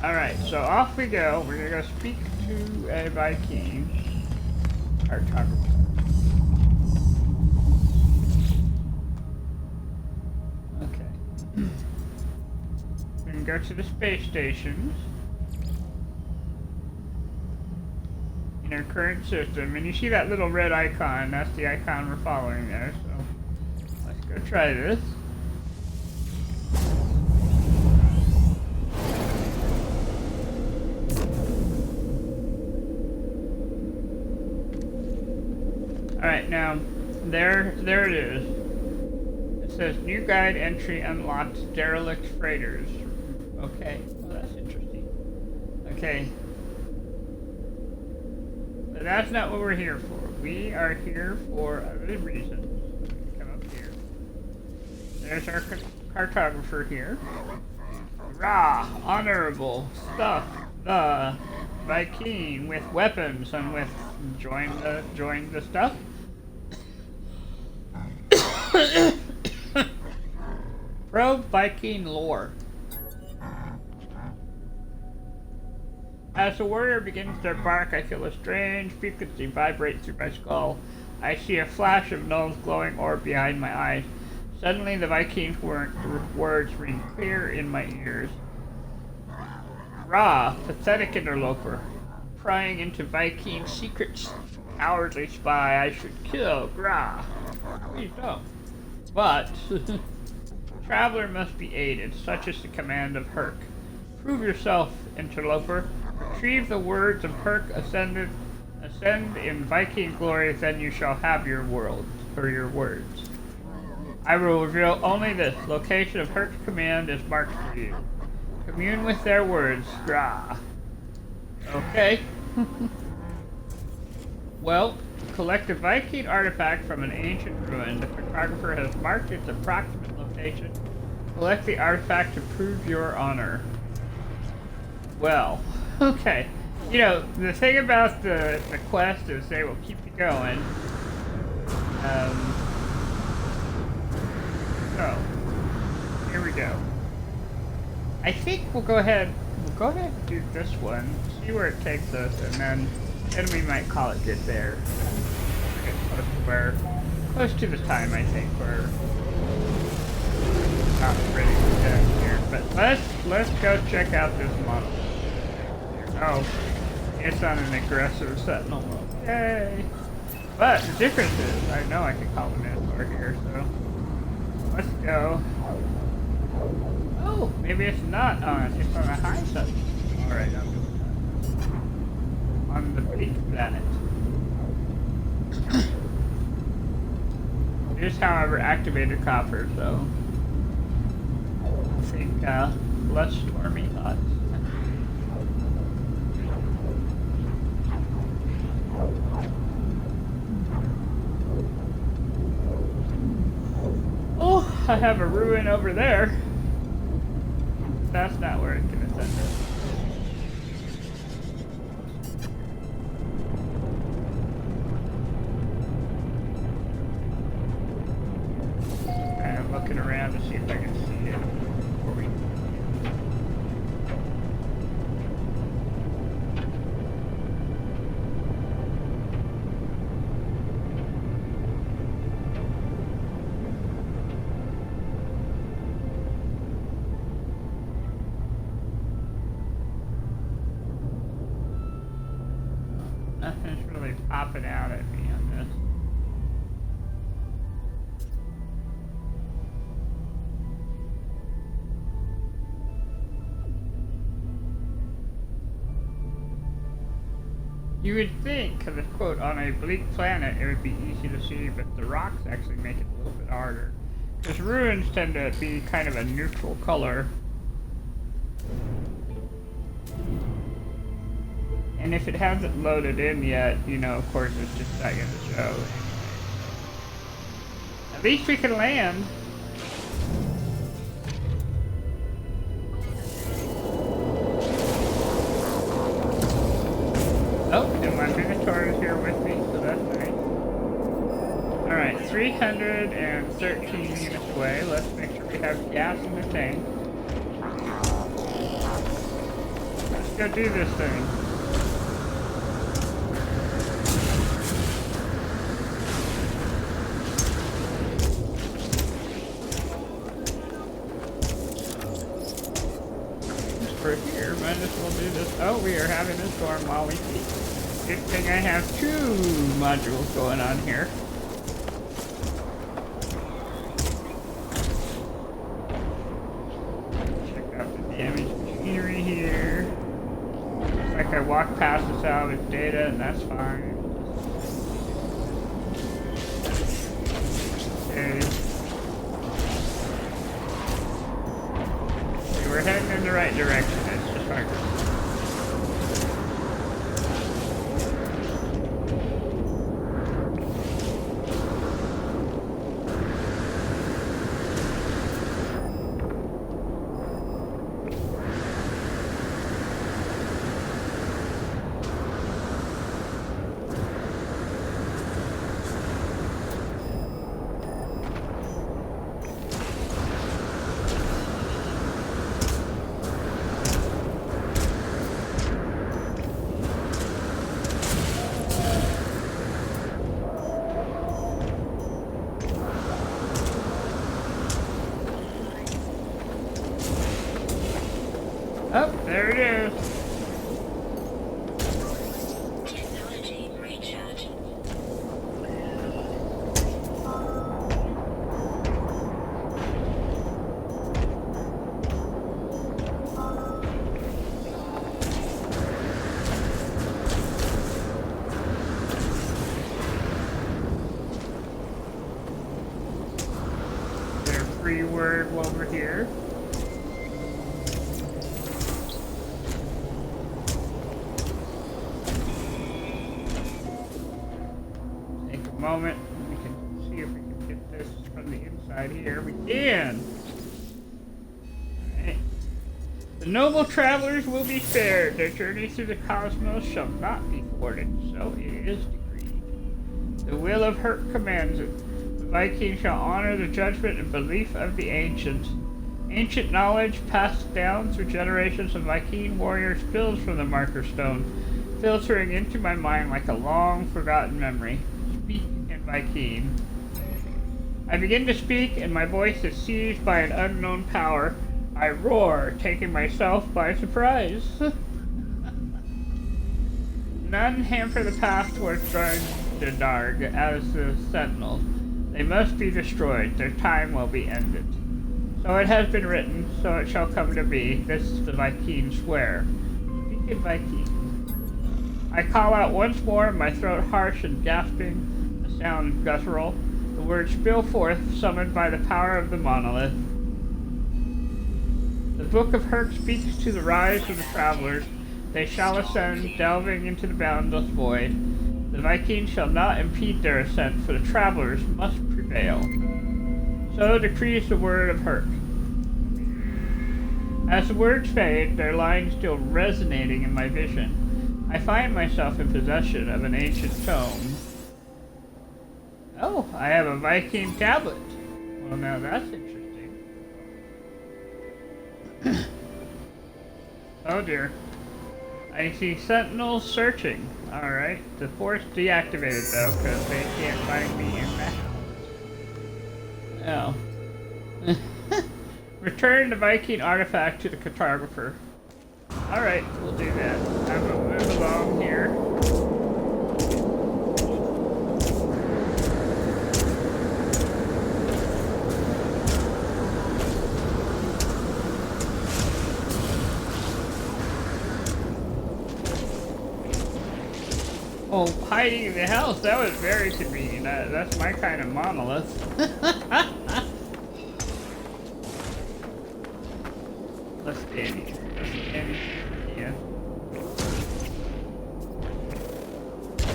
Alright, so off we go. We're going to go speak to a Vy'keen. Cartographer. Okay. We can go to the space stations in our current system, and you see that little red icon. That's the icon we're following there, so let's go try this. Alright, now, there it is. It says, new guide entry unlocked, derelict freighters. Okay, well, that's interesting. Okay. But that's not what we're here for. We are here for other reasons. Come up here. There's our cartographer here. Rah! Honorable stuff. The Viking with weapons and with join the stuff. Probe Viking lore. As the warrior begins their bark, I feel a strange frequency vibrate through my skull. I see a flash of Null's glowing orb behind my eyes. Suddenly, the Viking's words ring clear in my ears. Ra, pathetic interloper, prying into Viking secrets. Cowardly spy, I should kill. Ra. Please don't. But, traveler must be aided, such is the command of Herc. Prove yourself, interloper. Retrieve the words of Herc, ascend in Viking glory, then you shall have your world, or your words. I will reveal only this. Location of Herc's command is marked for you. Commune with their words, Gra. Okay. Well, collect a Viking artifact from an ancient ruin. The photographer has marked its approximate location. Collect the artifact to prove your honor. Well, okay. You know, the thing about the quest is they will keep you going. So, here we go. I think we'll go ahead and do this one, see where it takes us, and then we might call it good there. We're close to the time, I think, we're not ready to go here. But let's go check out this model. Oh, it's on an aggressive sentinel mode. Yay! But the difference is, I know I can call an Minotaur here, so let's go. Oh, maybe it's not on. It's on a high setting. Alright, I'm doing that. On the big planet. It is, however, activated copper, so I think less stormy thoughts. Oh, I have a ruin over there. That's not where it's gonna send us. I'm looking around to see if I can see it before we. Nothing's really popping out at me on this. You would think, because it's quote, on a bleak planet it would be easy to see, but the rocks actually make it a little bit harder. Because ruins tend to be kind of a neutral color. And if it hasn't loaded in yet, you know, of course, it's just not going to show. At least we can land. Oh, and my Minotaur is here with me, so that's nice. Alright, 313 units away. Let's make sure we have gas in the tank. Let's go do this thing. Here, might as well do this. Oh, we are having a storm while we speak. Good thing I have two modules going on here. Check out the damaged machinery here. Looks like I walked past the salvage data, and that's fine. Okay. We're heading in the right direction, it's just hard to see. word while we're here. Take a moment. We can see if we can get this from the inside here. We can! Alright. The noble travelers will be spared. Their journey through the cosmos shall not be thwarted. So it is decreed. The will of Herc commands it. The Viking shall honor the judgment and belief of the ancients. Ancient knowledge passed down through generations of Viking warriors spills from the marker stone, filtering into my mind like a long forgotten memory. Speak in Viking. I begin to speak, and my voice is seized by an unknown power. I roar, taking myself by surprise. None hamper the path towards Darg as the sentinels. They must be destroyed. Their time will be ended. So it has been written, so it shall come to be. This the Viking swear. Speak in Viking. I call out once more, my throat harsh and gasping, the sound guttural. The words spill forth, summoned by the power of the monolith. The Book of Herc speaks to the rise of the travelers. They shall ascend, delving into the boundless void. The Vikings shall not impede their ascent, for the travelers must prevail. So decrees the word of Herc. As the words fade, their lines still resonating in my vision, I find myself in possession of an ancient tome. Oh, I have a Viking tablet. Well, now that's interesting. Oh dear. I see sentinels searching. Alright, the force deactivated though, because they can't find me in the house. Oh. Return the Viking artifact to the cartographer. Alright, we'll do that. I'm gonna move along here. Oh, hiding in the house, that was very convenient. That's my kind of monolith. Let's scan you. Let's scan you. Yeah.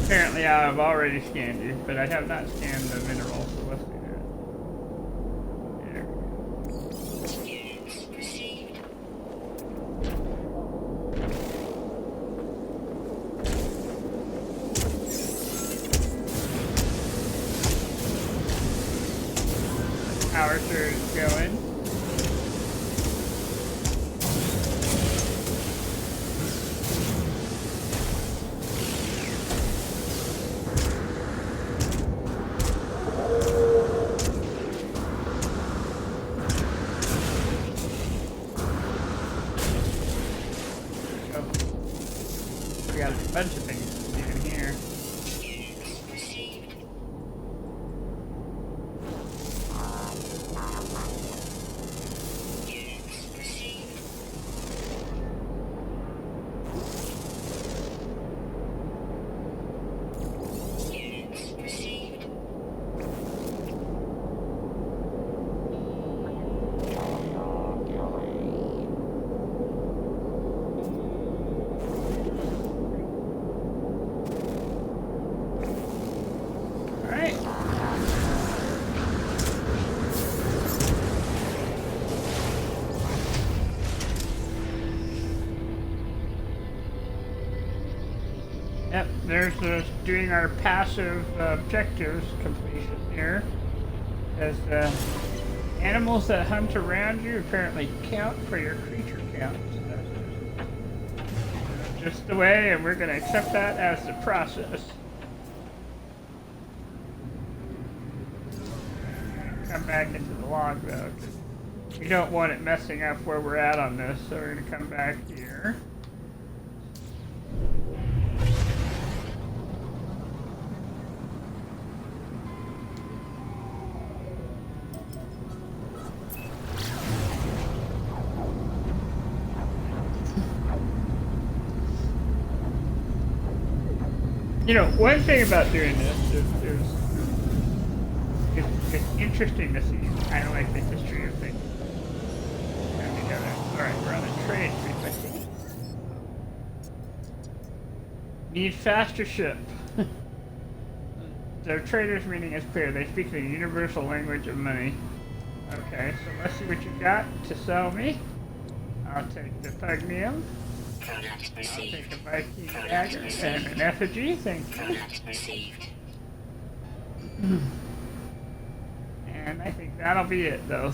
Apparently I've already scanned you, but I have not scanned the minerals, so let's do that. There we go. Units received. Power surge is going. We got a bunch of things to do in here. Units received. Units received. Units received. Alright. Yep, there's doing our passive objectives completion here. As animals that hunt around you apparently count for your creature count. So that's just the way, and we're going to accept that as the process. Come back into the log though, 'cause we don't want it messing up where we're at on this, so we're going to come back here. You know, one thing about doing this is it's interesting to see kind of like the history of things. trade frequency. Need faster ship. Their trader's meaning is clear. They speak the universal language of money. Okay, so let's see what you got to sell me. I'll take the Pugnium. Product I'll take received. a Viking Product dagger received. and an effigy. Thank you. Product received. And I think that'll be it, though.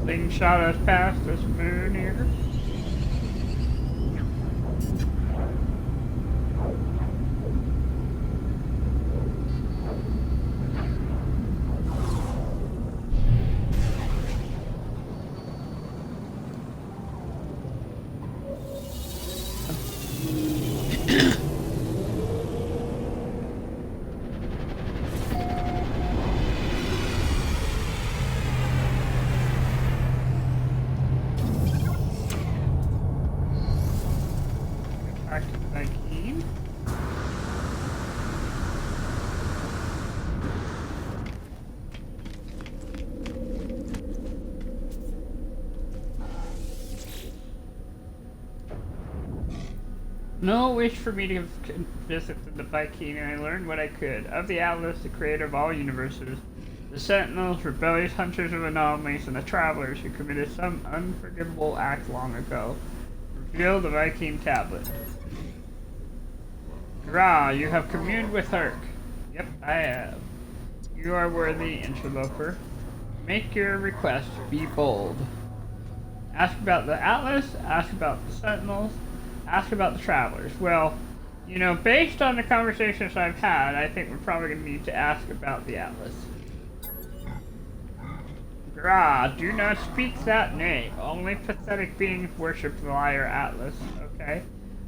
Slingshot us past this moon here. Back to the Viking. No wish for me to visit the Viking, and I learned what I could. Of the Atlas, the creator of all universes, the Sentinels, rebellious hunters of anomalies, and the travelers who committed some unforgivable act long ago, reveal the Viking tablet. Gra, you have communed with Herc. Yep, I have. You are worthy, interloper. Make your request, be bold. Ask about the Atlas, ask about the Sentinels, ask about the Travelers. Well, you know, based on the conversations I've had, I think we're probably going to need to ask about the Atlas. Gra, do not speak that name. Only pathetic beings worship the liar Atlas, okay?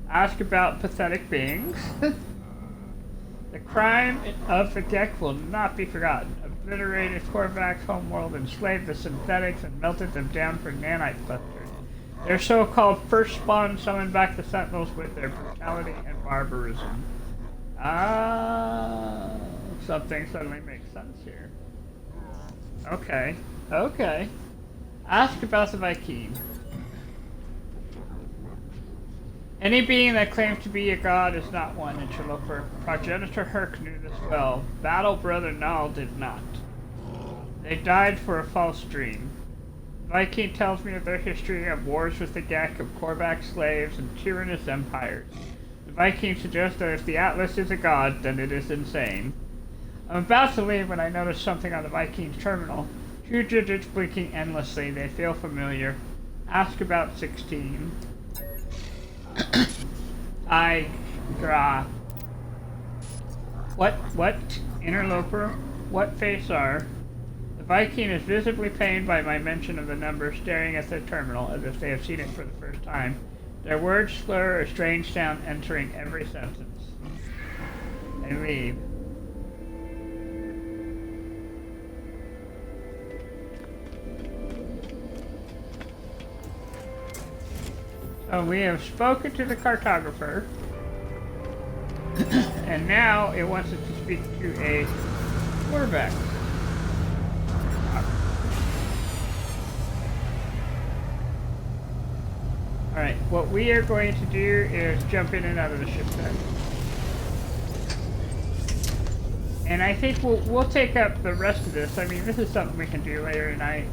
Ask about pathetic beings. The crime of the Gek will not be forgotten. Obliterated Korvac's homeworld, enslaved the synthetics, and melted them down for nanite clusters. Their so-called first spawn summoned back the Sentinels with their brutality and barbarism. Ah, something suddenly makes sense here. Okay, okay. Ask about the Viking. Any being that claims to be a god is not one, interloper. Progenitor Herc knew this well. Battle Brother Null did not. They died for a false dream. Viking tells me of their history of wars with the Gek, of Korvac slaves, and tyrannous empires. The Viking suggests that if the Atlas is a god, then it is insane. I'm about to leave when I notice something on the Viking's terminal. Two digits blinking endlessly. They feel familiar. Ask about 16. Gra. What? Interloper? What face are? The Viking is visibly pained by my mention of the number, staring at their terminal as if they have seen it for the first time. Their words slur, a strange sound entering every sentence. They leave. So we have spoken to the cartographer, and now it wants us to speak to a Korvac. Alright, what we are going to do is jump in and out of the ship then. And I think we'll take up the rest of this. I mean, this is something we can do later tonight.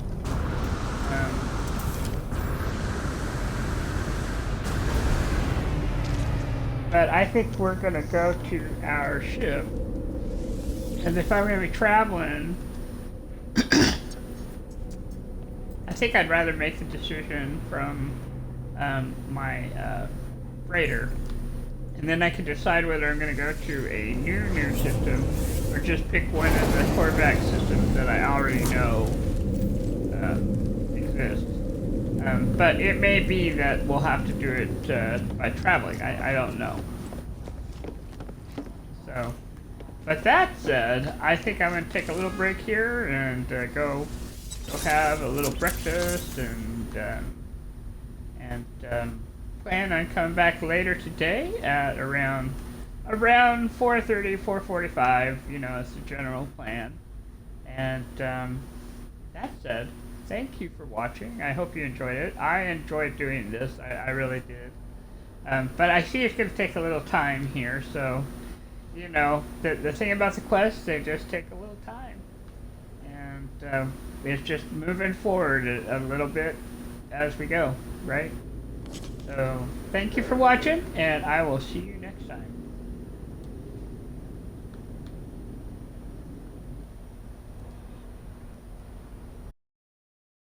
But I think we're going to go to our ship. And if I'm going to be traveling, I think I'd rather make the decision from my freighter. And then I can decide whether I'm going to go to a new system or just pick one of the Korvac systems that I already know exists. But it may be that we'll have to do it by traveling. I don't know. So, But that said, I think I'm going to take a little break here and go have a little breakfast and plan on coming back later today at around 4:30, 4:45. You know, it's the general plan. And that said, thank you for watching. I hope you enjoyed it. I enjoyed doing this. I really did. But I see it's going to take a little time here, so you know, the thing about the quests, they just take a little time. And it's just moving forward a little bit as we go, right? So, thank you for watching, and I will see you next time.